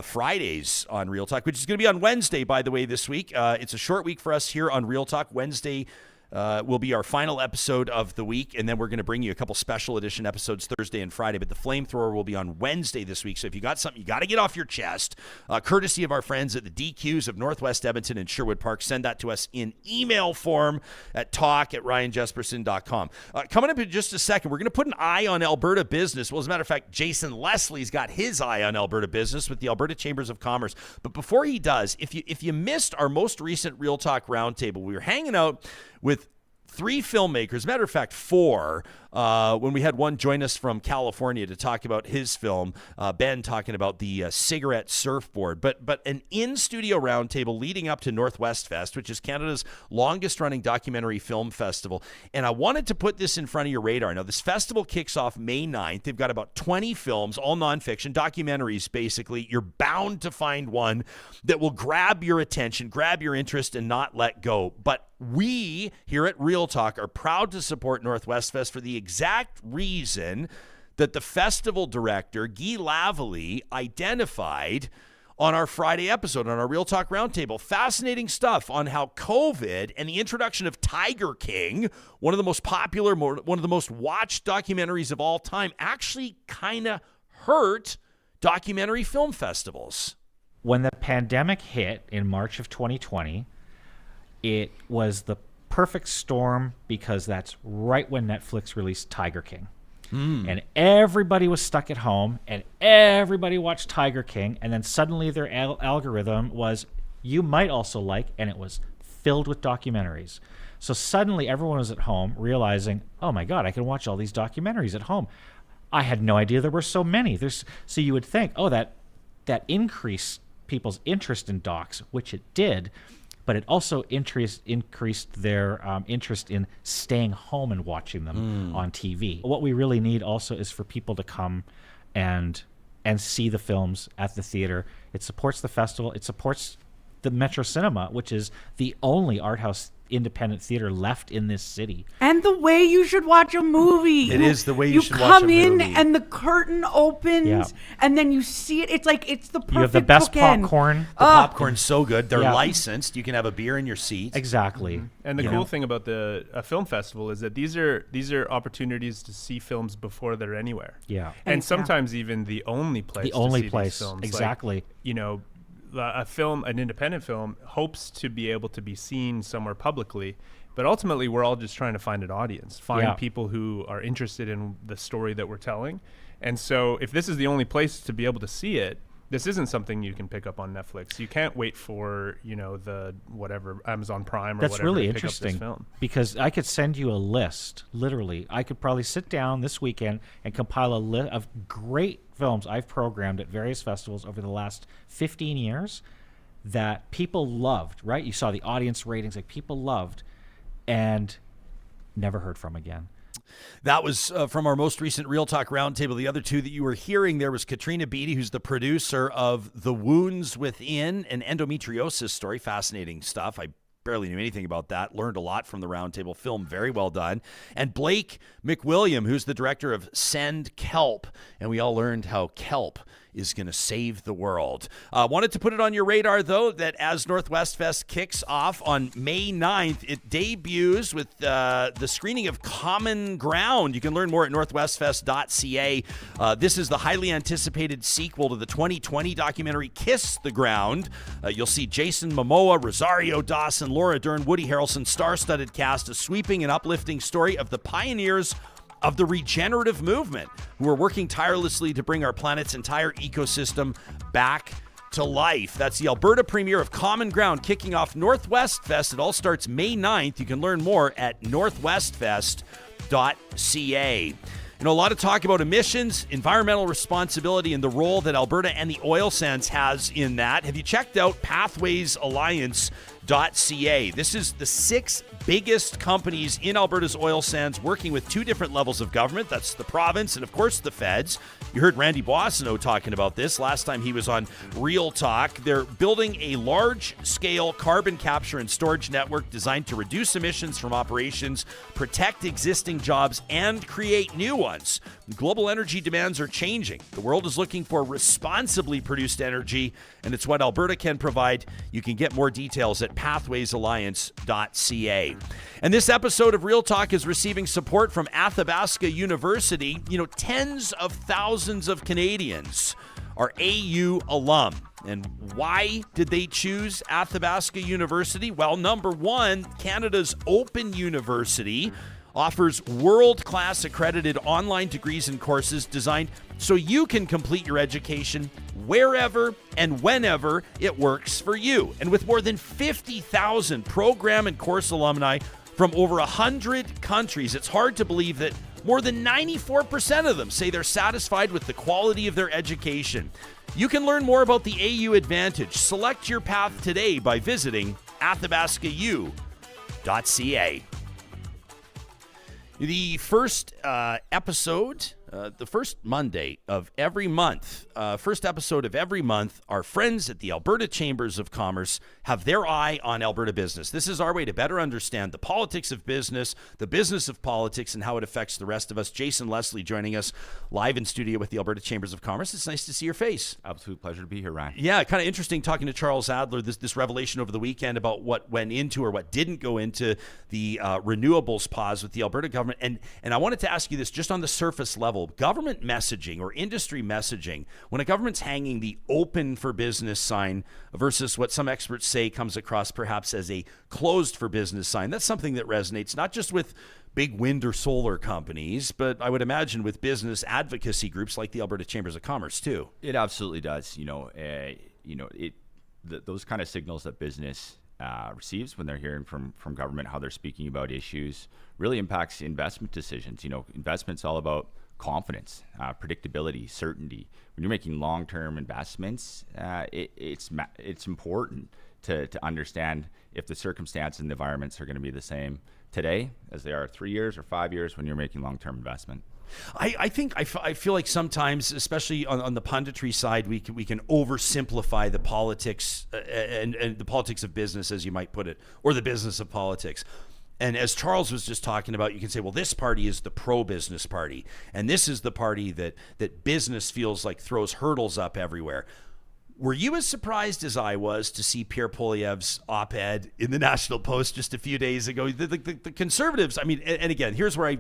Fridays on Real Talk, which is going to be on Wednesday, by the way, this week. It's a short week for us here on Real Talk. Wednesday will be our final episode of the week, and then we're going to bring you a couple special edition episodes Thursday and Friday, but the Flamethrower will be on Wednesday this week. So if you got something you got to get off your chest, courtesy of our friends at the DQs of Northwest Edmonton and Sherwood Park, send that to us in email form at talk@ryanjesperson.com. Coming up in just a second, we're going to put an eye on Alberta Business. Well, as a matter of fact, Jason Leslie's got his eye on Alberta Business with the Alberta Chambers of Commerce. But before he does, if you missed our most recent Real Talk Roundtable, we were hanging out with 3 filmmakers, matter of fact, 4, when we had one join us from California to talk about his film, Ben talking about the cigarette surfboard, but an in-studio roundtable leading up to NorthwestFest, which is Canada's longest-running documentary film festival. And I wanted to put this in front of your radar. Now, this festival kicks off May 9th. They've got about 20 films, all nonfiction, documentaries, basically. You're bound to find one that will grab your attention, grab your interest, and not let go. But we here at Real Talk are proud to support NorthwestFest for the exact reason that the festival director, Guy Lavallee, identified on our Friday episode, on our Real Talk Roundtable. Fascinating stuff on how COVID and the introduction of Tiger King, one of the most popular, one of the most watched documentaries of all time, actually kind of hurt documentary film festivals. When the pandemic hit in March of 2020, it was the perfect storm because that's right when Netflix released Tiger King. And everybody was stuck at home and everybody watched Tiger King, and then suddenly their algorithm was, you might also like, and it was filled with documentaries. So suddenly everyone was at home realizing, oh my God, I can watch all these documentaries at home. I had no idea there were so many. So you would think, oh, that increased people's interest in docs, which it did, but it also increased their interest in staying home and watching them on TV. What we really need also is for people to come and see the films at the theater. It supports the festival. It supports the Metro Cinema, which is the only art house independent theater left in this city. And the way you should watch a movie. It is the way you should watch a movie. You come in and the curtain opens and then you see it. It's like, it's the perfect You have the best bookend. popcorn. The popcorn's so good. They're licensed. You can have a beer in your seat. Exactly. And the cool thing about the film festival is that these are opportunities to see films before they're anywhere. Yeah. And sometimes even the only place The only to see place. these films. Exactly. Like, an independent film hopes to be able to be seen somewhere publicly, but ultimately we're all just trying to find an audience, find people who are interested in the story that we're telling. And so if this is the only place to be able to see it, this isn't something you can pick up on Netflix. You can't wait for, the whatever, Amazon Prime or That's whatever really to pick up this interesting film. because I could send you a list, literally. I could probably sit down this weekend and compile a list of great films I've programmed at various festivals over the last 15 years that people loved, right? You saw the audience ratings, like people loved, and never heard from again. That was from our most recent Real Talk Roundtable. The other two that you were hearing there was Katrina Beatty, who's the producer of The Wounds Within, an endometriosis story. Fascinating stuff. I barely knew anything about that. Learned a lot from the roundtable. Film very well done. And Blake McWilliam, who's the director of Send Kelp. And we all learned how kelp is going to save the world. Wanted to put it on your radar, though, that as NorthwestFest kicks off on May 9th, it debuts with the screening of Common Ground. You can learn more at northwestfest.ca. This is the highly anticipated sequel to the 2020 documentary Kiss the Ground. You'll see Jason Momoa, Rosario Dawson, Laura Dern, Woody Harrelson, star-studded cast, a sweeping and uplifting story of the pioneers of the regenerative movement who are working tirelessly to bring our planet's entire ecosystem back to life. That's the Alberta Premier of Common Ground kicking off NorthwestFest. It all starts May 9th. You can learn more at northwestfest.ca. You know, a lot of talk about emissions, environmental responsibility, and the role that Alberta and the oil sands has in that. Have you checked out pathwaysalliance.ca? This is the 6 biggest companies in Alberta's oil sands working with 2 different levels of government. That's the province and, of course, the feds. You heard Randy Boissonneau talking about this last time he was on Real Talk. They're building a large-scale carbon capture and storage network designed to reduce emissions from operations, protect existing jobs, and create new ones. Global energy demands are changing. The world is looking for responsibly produced energy, and it's what Alberta can provide. You can get more details at pathwaysalliance.ca. And this episode of Real Talk is receiving support from Athabasca University. You know, tens of thousands of Canadians are AU alum. And why did they choose Athabasca University? Well, number one, Canada's Open University offers world-class accredited online degrees and courses designed so you can complete your education wherever and whenever it works for you. And with more than 50,000 program and course alumni from over 100 countries, it's hard to believe that more than 94% of them say they're satisfied with the quality of their education. You can learn more about the AU Advantage. Select your path today by visiting athabascau.ca. The first episode, the first Monday of every month, first episode of every month, our friends at the Alberta Chambers of Commerce have their eye on Alberta business. This is our way to better understand the politics of business, the business of politics, and how it affects the rest of us. Jason Leslie joining us live in studio with the Alberta Chambers of Commerce. It's nice to see your face. Absolute pleasure to be here, Ryan. Yeah, kind of interesting talking to Charles Adler, this revelation over the weekend about what went into or what didn't go into the renewables pause with the Alberta government. And I wanted to ask you this just on the surface level. Government messaging or industry messaging, when a government's hanging the open for business sign versus what some experts say comes across perhaps as a closed for business sign, that's something that resonates not just with big wind or solar companies, but I would imagine with business advocacy groups like the Alberta Chambers of Commerce too. It absolutely does. Those kind of signals that business receives when they're hearing from government, how they're speaking about issues, really impacts investment decisions. Investment's all about confidence, predictability, certainty. When you're making long-term investments, it's important to understand if the circumstances and the environments are going to be the same today as they are 3 years or 5 years when you're making long-term investment. I feel like sometimes, especially on the punditry side, we can oversimplify the politics and the politics of business, as you might put it, or the business of politics. And as Charles was just talking about, you can say, well, this party is the pro-business party, and this is the party that business feels like throws hurdles up everywhere. Were you as surprised as I was to see Pierre Poilievre's op-ed in the National Post just a few days ago? The Conservatives, I mean, and again, here's where I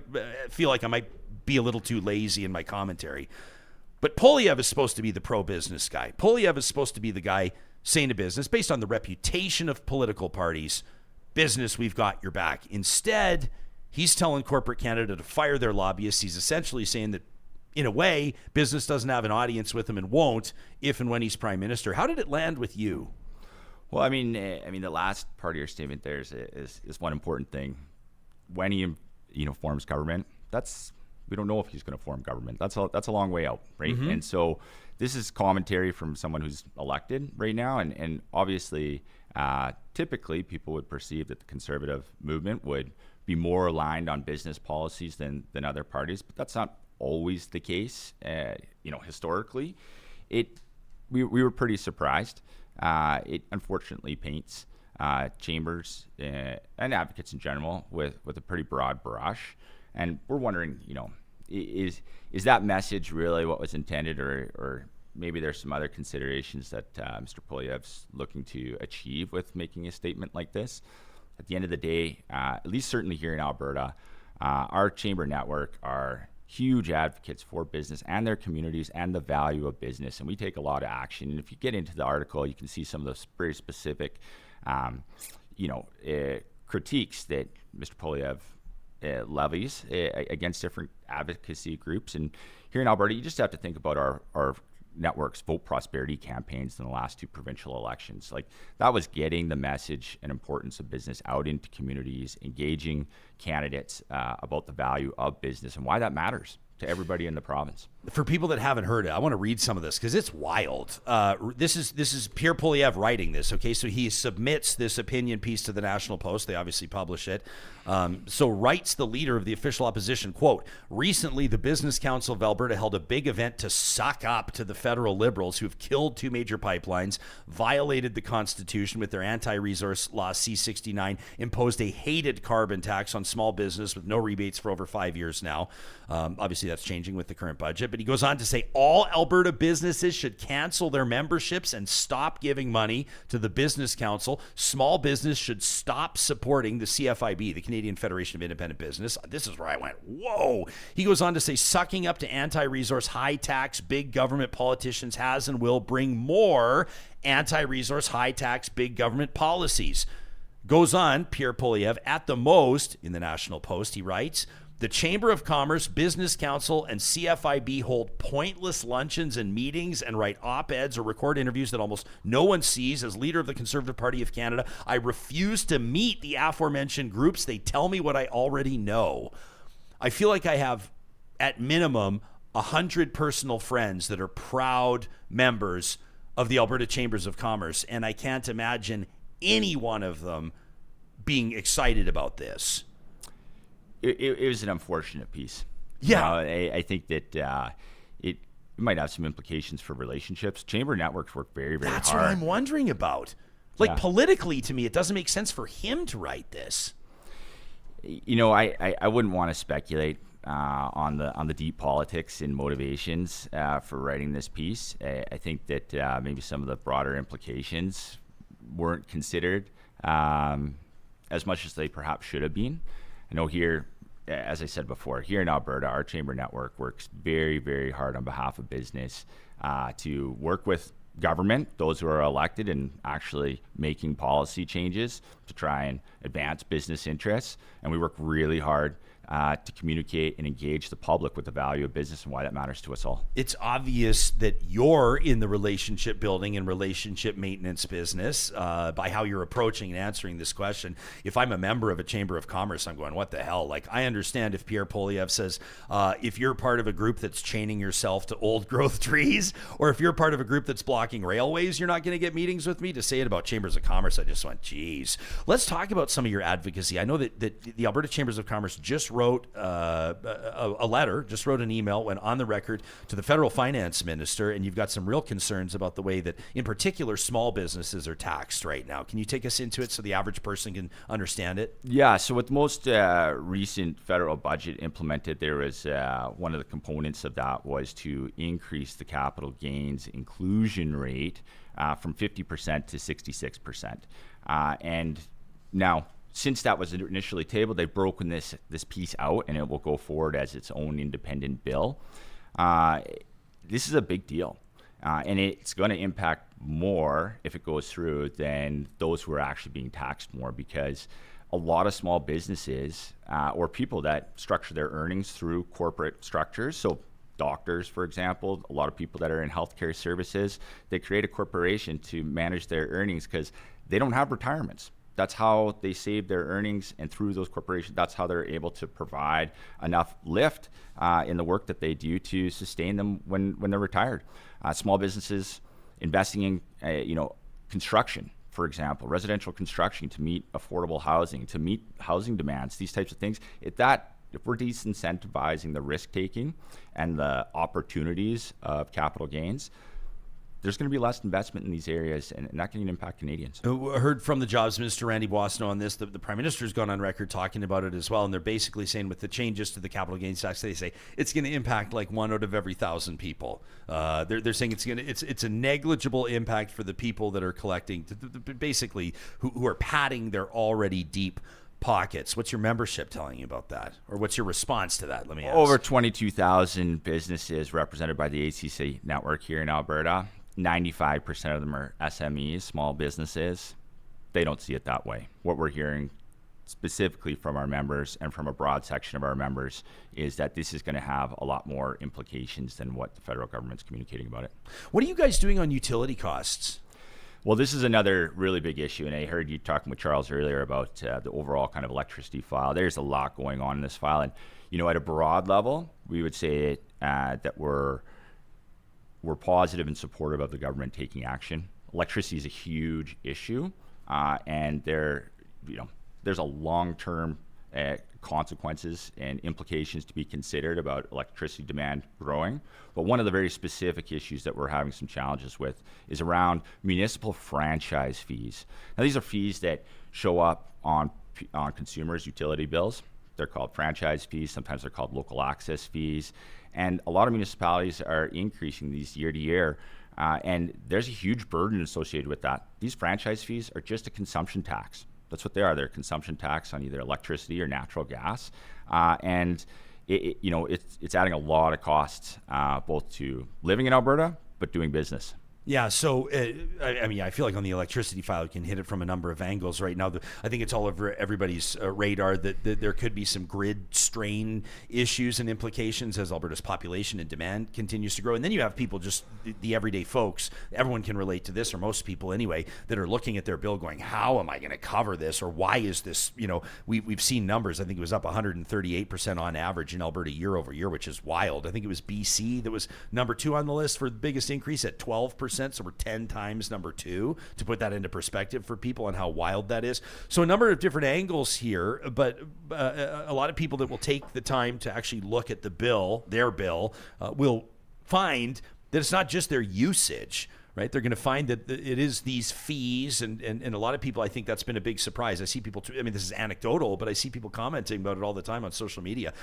feel like I might be a little too lazy in my commentary, but Poilievre is supposed to be the pro-business guy. Poilievre is supposed to be the guy saying to business, based on the reputation of political parties, business, we've got your back. Instead, he's telling corporate Canada to fire their lobbyists. He's essentially saying that, in a way, business doesn't have an audience with him and won't if and when he's prime minister. How did it land with you? Well, I mean, the last part of your statement there is one important thing. When he, forms government, that's We don't know if he's going to form government. That's a long way out, right? And so this is commentary from someone who's elected right now, and obviously, typically people would perceive that the Conservative movement would be more aligned on business policies than other parties, but that's not always the case. Historically, we were pretty surprised. It unfortunately paints chambers and advocates in general with a pretty broad brush, and we're wondering, is that message really what was intended, or maybe there's some other considerations that Mr. Poilievre's looking to achieve with making a statement like this? At the end of the day, at least certainly here in Alberta, our chamber network are huge advocates for business and their communities and the value of business, and we take a lot of action. And if you get into the article, you can see some of those very specific, critiques that Mr. Poilievre levies against different advocacy groups. And here in Alberta, you just have to think about our network's vote prosperity campaigns in the last 2 provincial elections. Like, that was getting the message and importance of business out into communities, engaging candidates about the value of business and why that matters to everybody in the province. For people that haven't heard it, I want to read some of this because it's wild. This is Pierre Poilievre writing this. Okay, so he submits this opinion piece to the National Post. They obviously publish it. So writes the leader of the official opposition, quote, "Recently, the Business Council of Alberta held a big event to suck up to the federal Liberals who've killed 2 major pipelines, violated the Constitution with their anti-resource law C-69, imposed a hated carbon tax on small business with no rebates for over 5 years now." Obviously, that's changing with the current budget. But he goes on to say all Alberta businesses should cancel their memberships and stop giving money to the Business Council. Small business should stop supporting the CFIB, the Canadian Federation of Independent Business. This is where I went, whoa. He goes on to say sucking up to anti-resource, high-tax, big government politicians has and will bring more anti-resource, high-tax, big government policies. Goes on, Pierre Poilievre, at the most, in the National Post, he writes, the Chamber of Commerce, Business Council, and CFIB hold pointless luncheons and meetings and write op-eds or record interviews that almost no one sees. As leader of the Conservative Party of Canada, I refuse to meet the aforementioned groups. They tell me what I already know. I feel like I have, at minimum, 100 personal friends that are proud members of the Alberta Chambers of Commerce, and I can't imagine any one of them being excited about this. It was an unfortunate piece. Yeah. I think that it might have some implications for relationships. Chamber networks work very, very hard. That's what I'm wondering about. Like, politically, to me, it doesn't make sense for him to write this. I wouldn't want to speculate on the deep politics and motivations for writing this piece. I think that maybe some of the broader implications weren't considered as much as they perhaps should have been. I know here, as I said before, here in Alberta, our chamber network works very, very hard on behalf of business to work with government, those who are elected, and actually making policy changes to try and advance business interests. And we work really hard to communicate and engage the public with the value of business and why that matters to us all. It's obvious that you're in the relationship building and relationship maintenance business by how you're approaching and answering this question. If I'm a member of a Chamber of Commerce, I'm going, what the hell? Like, I understand if Pierre Poilievre says, if you're part of a group that's chaining yourself to old growth trees, or if you're part of a group that's blocking railways, you're not going to get meetings with me. To say it about Chambers of Commerce, I just went, geez. Let's talk about some of your advocacy. I know that the Alberta Chambers of Commerce just wrote a letter, just wrote an email, went on the record to the federal finance minister, and you've got some real concerns about the way that, in particular, small businesses are taxed right now. Can you take us into it so the average person can understand it? Yeah, so with the most recent federal budget implemented, there was one of the components of that was to increase the capital gains inclusion rate from 50% to 66%. And now, since that was initially tabled, they've broken this piece out, and it will go forward as its own independent bill. This is a big deal, and it's going to impact more if it goes through than those who are actually being taxed more, because a lot of small businesses or people that structure their earnings through corporate structures, so doctors, for example, a lot of people that are in healthcare services, they create a corporation to manage their earnings because they don't have retirements. That's how they save their earnings, and through those corporations, that's how they're able to provide enough lift in the work that they do to sustain them when they're retired. Small businesses investing in, construction, for example, residential construction to meet affordable housing, to meet housing demands, these types of things. If we're disincentivizing the risk taking and the opportunities of capital gains, there's going to be less investment in these areas, and that can impact Canadians. I heard from the Jobs Minister, Randy Boissonnault, on this. The Prime Minister's gone on record talking about it as well, and they're basically saying with the changes to the capital gains tax, they say it's going to impact like 1 out of every 1,000 people. They're saying it's a negligible impact for the people that are collecting, basically who are padding their already deep pockets. What's your membership telling you about that? Or what's your response to that? Let me ask. Over 22,000 businesses represented by the ACC network here in Alberta. 95% of them are SMEs, small businesses. They don't see it that way. What we're hearing specifically from our members and from a broad section of our members is that this is going to have a lot more implications than what the federal government's communicating about it. What are you guys doing on utility costs? Well, this is another really big issue, and I heard you talking with Charles earlier about the overall kind of electricity file. There's a lot going on in this file, and at a broad level, we would say that we're positive and supportive of the government taking action. Electricity is a huge issue, and there's a long-term consequences and implications to be considered about electricity demand growing. But one of the very specific issues that we're having some challenges with is around municipal franchise fees. Now, these are fees that show up on consumers' utility bills. They're called franchise fees. Sometimes they're called local access fees. And a lot of municipalities are increasing these year to year. And there's a huge burden associated with that. These franchise fees are just a consumption tax. That's what they are. They're a consumption tax on either electricity or natural gas. And it's adding a lot of costs, both to living in Alberta, but doing business. Yeah, so I feel like on the electricity file, you can hit it from a number of angles right now. I think it's all over everybody's radar that there could be some grid strain issues and implications as Alberta's population and demand continues to grow. And then you have people, just the everyday folks, everyone can relate to this, or most people anyway, that are looking at their bill going, how am I going to cover this? Or why is this, we've seen numbers. I think it was up 138% on average in Alberta year over year, which is wild. I think it was BC that was number 2 on the list for the biggest increase at 12%. So we're 10 times number 2, to put that into perspective for people and how wild that is. So a number of different angles here, but a lot of people that will take the time to actually look at their bill, will find that it's not just their usage, right? They're going to find that it is these fees, and a lot of people, I think that's been a big surprise. I see people, this is anecdotal, but I see people commenting about it all the time on social media.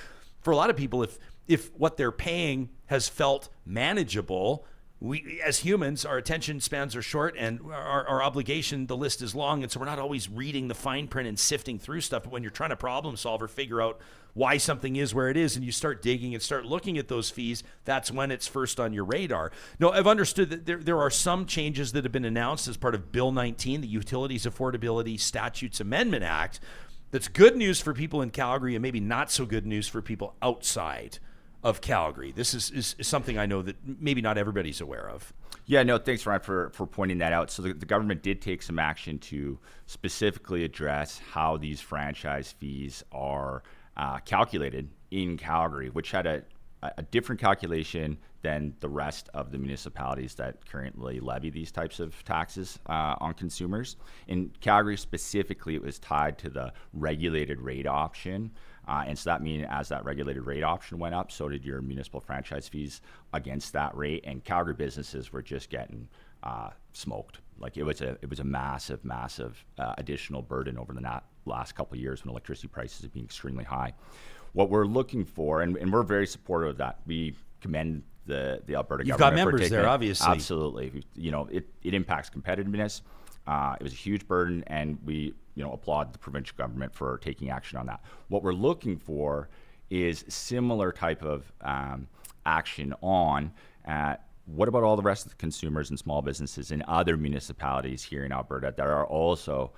For a lot of people, if what they're paying has felt manageable, we, as humans, our attention spans are short, and our obligation, the list is long, and so we're not always reading the fine print and sifting through stuff. But when you're trying to problem solve or figure out why something is where it is, and you start digging and start looking at those fees, that's when it's first on your radar. Now, I've understood that there are some changes that have been announced as part of Bill 19, the Utilities Affordability Statutes Amendment Act. That's good news for people in Calgary, and maybe not so good news for people outside of Calgary. This is something I know that maybe not everybody's aware of. Yeah, no, thanks, Ryan, for pointing that out. So the government did take some action to specifically address how these franchise fees are calculated in Calgary, which had a different calculation than the rest of the municipalities that currently levy these types of taxes on consumers. In Calgary specifically, it was tied to the regulated rate option. And so that means as that regulated rate option went up, so did your municipal franchise fees against that rate. And Calgary businesses were just getting smoked. Like it was a massive additional burden over the last couple of years when electricity prices have been extremely high. What we're looking for, and we're very supportive of that. We commend the Alberta government. You've got members there, obviously. Absolutely. It impacts competitiveness. It was a huge burden, and we applaud the provincial government for taking action on that. What we're looking for is similar type of action on what about all the rest of the consumers and small businesses in other municipalities here in Alberta that are also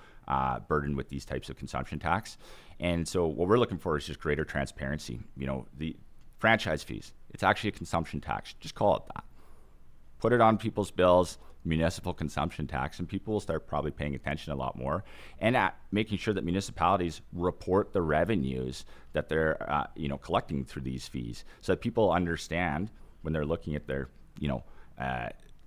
burdened with these types of consumption tax. And so what we're looking for is just greater transparency. The franchise fees, it's actually a consumption tax. Just call it that. Put it on people's bills. municipal consumption tax, and people will start probably paying attention a lot more, and at making sure that municipalities report the revenues that they're collecting through these fees, so that people understand when they're looking at their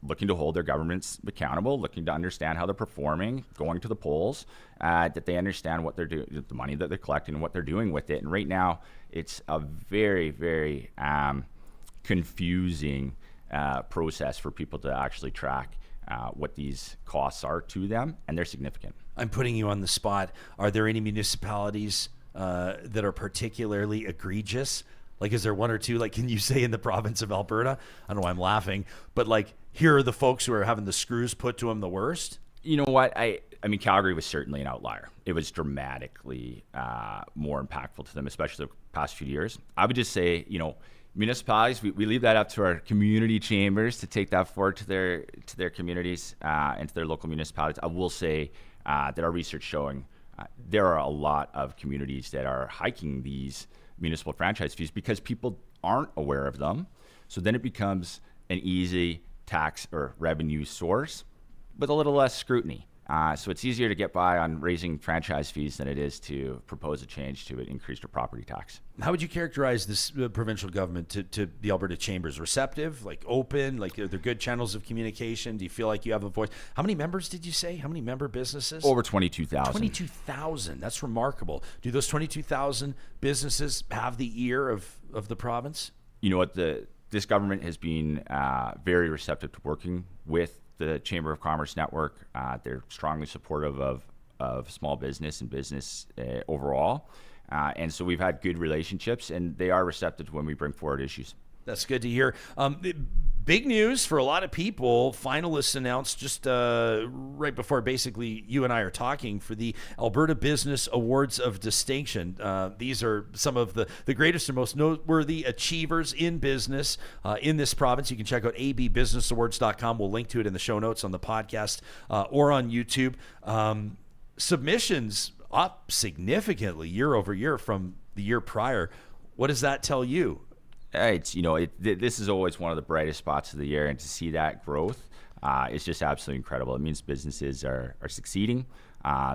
looking to hold their governments accountable, looking to understand how they're performing, going to the polls, that they understand what they're doing, the money that they're collecting, and what they're doing with it. And right now, it's a very, very confusing process for people to actually track what these costs are to them, and they're significant. I'm putting you on the spot. Are there any municipalities that are particularly egregious? Like, is there one or two, like, can you say in the province of Alberta? I don't know why I'm laughing, but like, here are the folks who are having the screws put to them the worst? You know what? I mean, Calgary was certainly an outlier. It was dramatically more impactful to them, especially the past few years. I would just say, municipalities, we leave that up to our community chambers to take that forward to their communities and to their local municipalities. I will say that our research showing there are a lot of communities that are hiking these municipal franchise fees because people aren't aware of them. So then it becomes an easy tax or revenue source with a little less scrutiny. So it's easier to get by on raising franchise fees than it is to propose a change to an increased property tax. How would you characterize this provincial government to the Alberta Chambers? Receptive, like open, like are there good channels of communication? Do you feel like you have a voice? How many members did you say? How many member businesses? Over 22,000. 22,000. That's remarkable. Do those 22,000 businesses have the ear of the province? You know what? This government has been very receptive to working with the Chamber of Commerce network. They're strongly supportive of small business and business overall. And so we've had good relationships, and they are receptive to when we bring forward issues. That's good to hear. Big news for a lot of people. Finalists announced just right before basically you and I are talking for the Alberta Business Awards of Distinction. These are some of the greatest and most noteworthy achievers in business in this province. You can check out abbusinessawards.com. We'll link to it in the show notes on the podcast or on YouTube. Submissions up significantly year over year from the year prior. What does that tell you? It's this is always one of the brightest spots of the year, and to see that growth is just absolutely incredible. It means businesses are succeeding.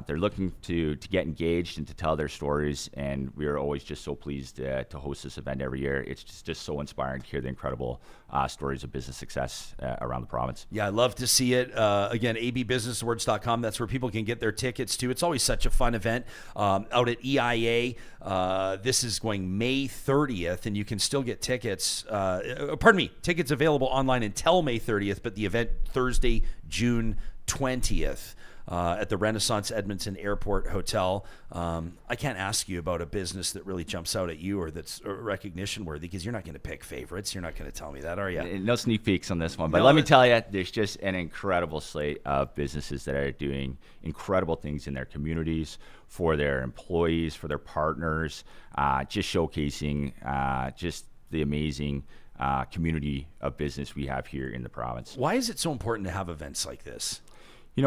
They're looking to get engaged and to tell their stories, and we are always just so pleased to host this event every year. It's just so inspiring to hear the incredible stories of business success around the province. Yeah, I love to see it. Again, abbusinessawards.com. That's where people can get their tickets to. It's always such a fun event out at EIA. This is going May 30th, and you can still get tickets. Tickets available online until May 30th, but the event Thursday, June 20th. At the Renaissance Edmonton Airport Hotel. I can't ask you about a business that really jumps out at you or that's recognition worthy, because you're not going to pick favorites. You're not going to tell me that, are you? No sneak peeks on this one, but let me tell you, there's just an incredible slate of businesses that are doing incredible things in their communities, for their employees, for their partners, just showcasing just the amazing community of business we have here in the province. Why is it so important to have events like this? We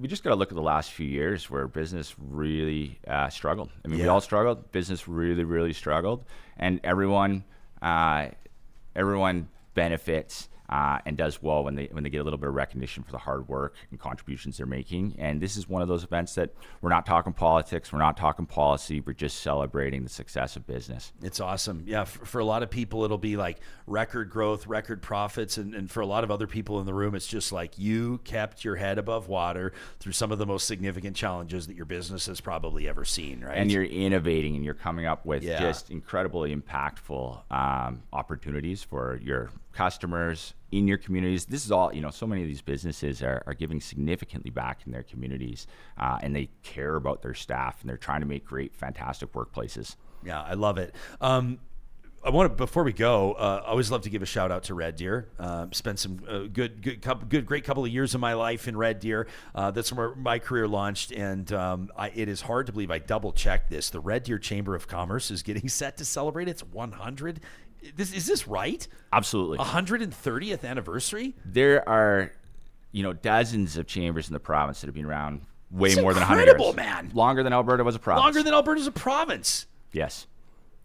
just got to look at the last few years where business really struggled. I mean, we all struggled. Business really, really struggled, and everyone benefits and does well when they get a little bit of recognition for the hard work and contributions they're making. And this is one of those events that we're not talking politics, we're not talking policy, we're just celebrating the success of business. It's awesome. Yeah, for a lot of people, it'll be like record growth, record profits, and for a lot of other people in the room, it's just like you kept your head above water through some of the most significant challenges that your business has probably ever seen, right? And you're innovating and you're coming up with just incredibly impactful opportunities for your customers in your communities. This is all, so many of these businesses are giving significantly back in their communities, and they care about their staff, and they're trying to make great, fantastic workplaces. Yeah, I love it. I want to, before we go, I always love to give a shout out to Red Deer. Spent some great couple of years of my life in Red Deer. That's where my career launched, and it is hard to believe I double checked this. The Red Deer Chamber of Commerce is getting set to celebrate its 100. Is this right? Absolutely. 130th anniversary? There are, dozens of chambers in the province that have been around way more than 100 years. Incredible, man. Longer than Alberta was a province. Longer than Alberta's a province. Yes.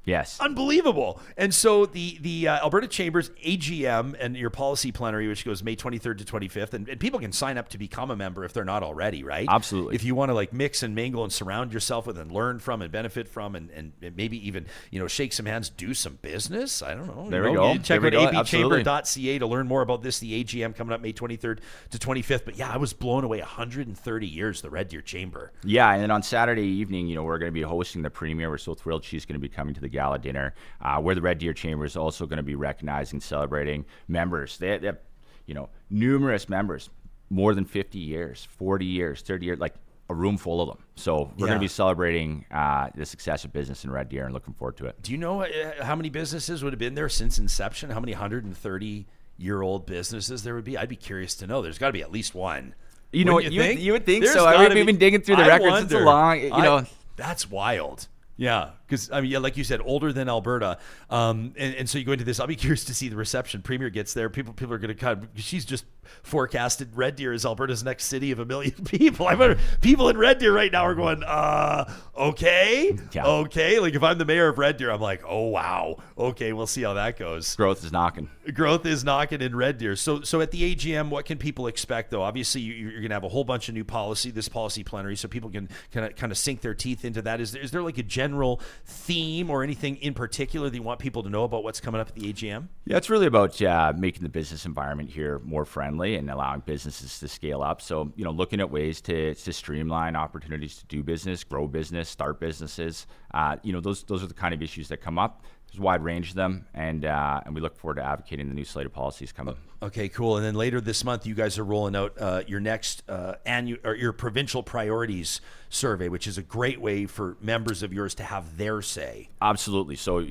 Yes. Unbelievable. And so the Alberta Chambers AGM and your policy plenary, which goes May 23rd to 25th, and people can sign up to become a member if they're not already, right? Absolutely. If you want to like mix and mingle and surround yourself with and learn from and benefit from and maybe even, shake some hands, do some business. I don't know. There we go. Check There we out go. abchamber.ca to learn more about this, the AGM coming up May 23rd to 25th. But yeah, I was blown away. 130 years, the Red Deer Chamber. Yeah, and then on Saturday evening, we're going to be hosting the Premier. We're so thrilled she's going to be coming to the gala dinner, where the Red Deer Chamber is also going to be recognizing, celebrating members. They have, numerous members, more than 50 years, 40 years, 30 years, like a room full of them. So we're going to be celebrating the success of business in Red Deer and looking forward to it. Do you know how many businesses would have been there since inception? How many 130-year-old businesses there would be? I'd be curious to know. There's got to be at least one. You would think so. We've been digging through the I records. wonder. It's a long, That's wild. Yeah, because like you said, older than Alberta, and so you go into this. I'll be curious to see the reception. Premier gets there. People are going to come. She's just forecasted Red Deer as Alberta's next city of 1 million people. I wonder, people in Red Deer right now are going, okay. Like if I'm the mayor of Red Deer, I'm like, oh wow, okay, we'll see how that goes. Growth is knocking. Growth is knocking in Red Deer. So at the AGM, what can people expect though? Obviously, you're going to have a whole bunch of new policy, this policy plenary, so people can kind of sink their teeth into that. Is there like a general theme or anything in particular that you want people to know about what's coming up at the AGM? Yeah, it's really about making the business environment here more friendly and allowing businesses to scale up. So, looking at ways to streamline opportunities to do business, grow business, start businesses. Those are the kind of issues that come up. There's a wide range of them, and we look forward to advocating the new slate of policies coming. Okay, cool. And then later this month, you guys are rolling out your next your provincial priorities survey, which is a great way for members of yours to have their say. Absolutely. So,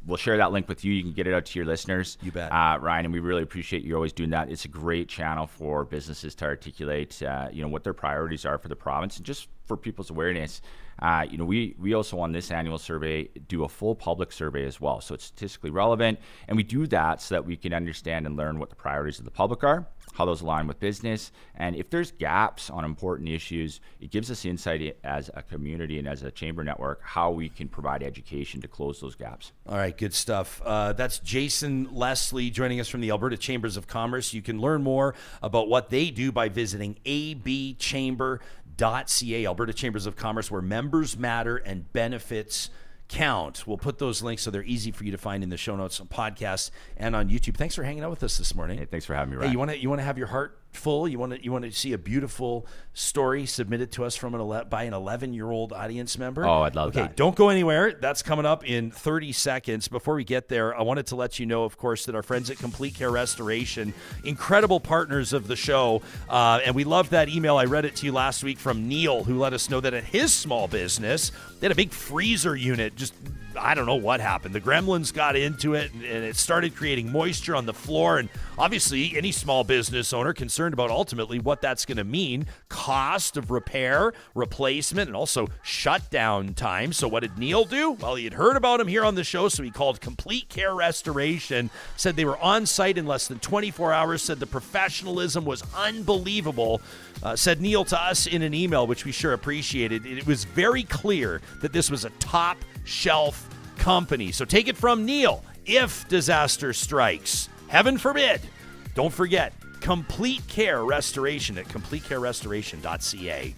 we'll share that link with you. You can get it out to your listeners. You bet. Ryan, and we really appreciate you always doing that. It's a great channel for businesses to articulate, what their priorities are for the province and just for people's awareness. We also on this annual survey do a full public survey as well. So it's statistically relevant. And we do that so that we can understand and learn what the priorities of the public are, how those align with business. And if there's gaps on important issues, it gives us insight as a community and as a chamber network, how we can provide education to close those gaps. All right, good stuff. That's Jason Leslie joining us from the Alberta Chambers of Commerce. You can learn more about what they do by visiting abchamber.ca, Alberta Chambers of Commerce, where members matter and benefits count. We'll put those links so they're easy for you to find in the show notes on podcasts and on YouTube. Thanks for hanging out with us this morning. Hey, thanks for having me, Ryan. Hey, you want to have your heart full? You want to see a beautiful story submitted to us from by an 11-year-old audience member? Oh, I'd love that. Okay, don't go anywhere. That's coming up in 30 seconds. Before we get there, I wanted to let you know, of course, that our friends at Complete Care Restoration, incredible partners of the show, and we loved that email. I read it to you last week from Neil, who let us know that at his small business, they had a big freezer unit. Just, I don't know what happened. The gremlins got into it, and it started creating moisture on the floor. And obviously, any small business owner concerned about ultimately what that's going to mean, cost of repair, replacement, and also shutdown time. So what did Neil do? Well, he had heard about him here on the show, so he called Complete Care Restoration, said they were on site in less than 24 hours, said the professionalism was unbelievable, said Neil to us in an email, which we sure appreciated. It was very clear that this was a top shelf company. So take it from Neil. If disaster strikes, heaven forbid, don't forget Complete Care Restoration at completecarerestoration.ca.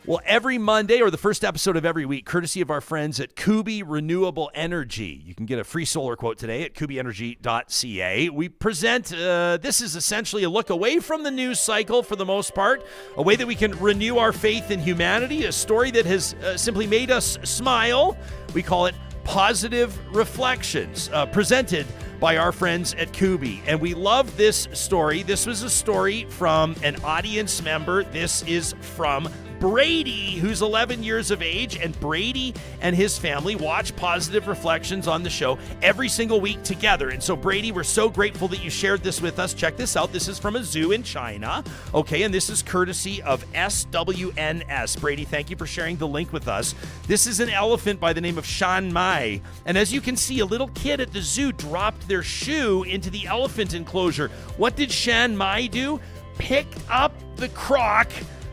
Well, every Monday or the first episode of every week, courtesy of our friends at Kubi Renewable Energy. You can get a free solar quote today at kubienergy.ca. We present, this is essentially a look away from the news cycle for the most part, a way that we can renew our faith in humanity, a story that has simply made us smile. We call it Positive Reflections, presented by our friends at Kubi. And we love this story. This was a story from an audience member. This is from Brady, who's 11 years of age, and Brady and his family watch Positive Reflections on the show every single week together. And so, Brady, we're so grateful that you shared this with us. Check this out. This is from a zoo in China. Okay, and this is courtesy of SWNS. Brady, thank you for sharing the link with us. This is an elephant by the name of Shan Mai. And as you can see, a little kid at the zoo dropped their shoe into the elephant enclosure. What did Shan Mai do? Picked up the crock,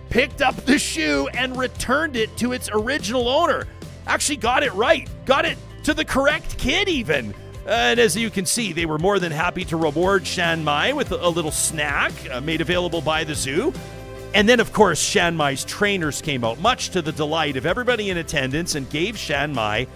picked up the shoe, and returned it to its original owner. actually got it right. Got it to the correct kid even. And as you can see, they were more than happy to reward Chiang Mai with a little snack made available by the zoo. And then, of course, Chiang Mai's trainers came out, much to the delight of everybody in attendance, and gave Chiang Mai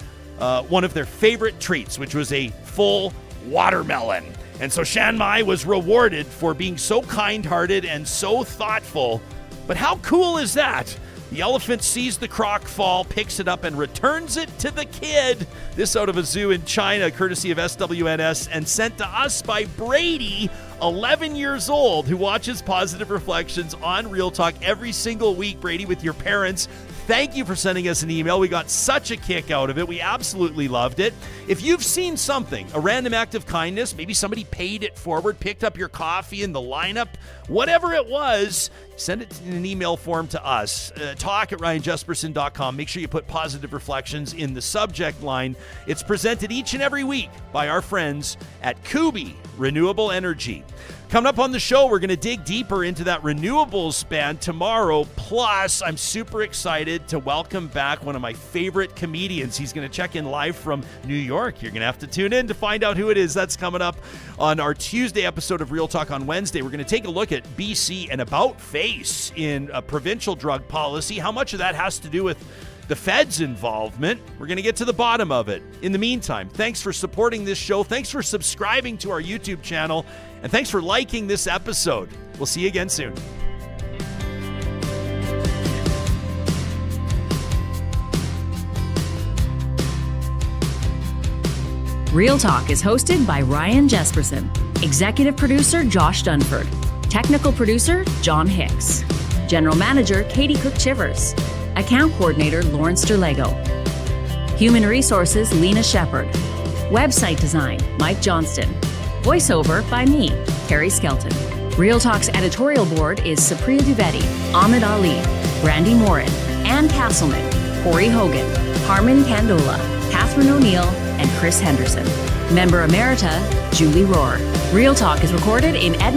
one of their favorite treats, which was a full watermelon. And so Chiang Mai was rewarded for being so kind-hearted and so thoughtful. But how cool is that? The elephant sees the croc fall, picks it up, and returns it to the kid. This out of a zoo in China, courtesy of SWNS, and sent to us by Brady, 11 years old, who watches Positive Reflections on Real Talk every single week. Brady, with your parents, thank you for sending us an email. We got such a kick out of it. We absolutely loved it. If you've seen something, a random act of kindness, maybe somebody paid it forward, picked up your coffee in the lineup, whatever it was, send it in an email form to us. Talk@ryanjesperson.com. Make sure you put Positive Reflections in the subject line. It's presented each and every week by our friends at Kubi Renewable Energy. Coming up on the show, we're going to dig deeper into that renewables ban tomorrow. Plus, I'm super excited to welcome back one of my favorite comedians. He's going to check in live from New York. You're going to have to tune in to find out who it is. That's coming up on our Tuesday episode of Real Talk on Wednesday. We're going to take a look at BC and about face in a provincial drug policy. How much of that has to do with the Fed's involvement? We're going to get to the bottom of it. In the meantime, thanks for supporting this show. Thanks for subscribing to our YouTube channel. And thanks for liking this episode. We'll see you again soon. Real Talk is hosted by Ryan Jesperson, executive producer Josh Dunford, technical producer John Hicks, general manager Katie Cook-Chivers, account coordinator Lawrence Derlego, human resources Lena Shepard, website design Mike Johnston, voiceover by me, Carrie Skelton. Real Talk's editorial board is Supriya Dwivedi, Ahmed Ali, Brandy Morin, Ann Castleman, Corey Hogan, Harman Kandola, Catherine O'Neill, and Chris Henderson. Member Emerita, Julie Rohr. Real Talk is recorded in Edmonton,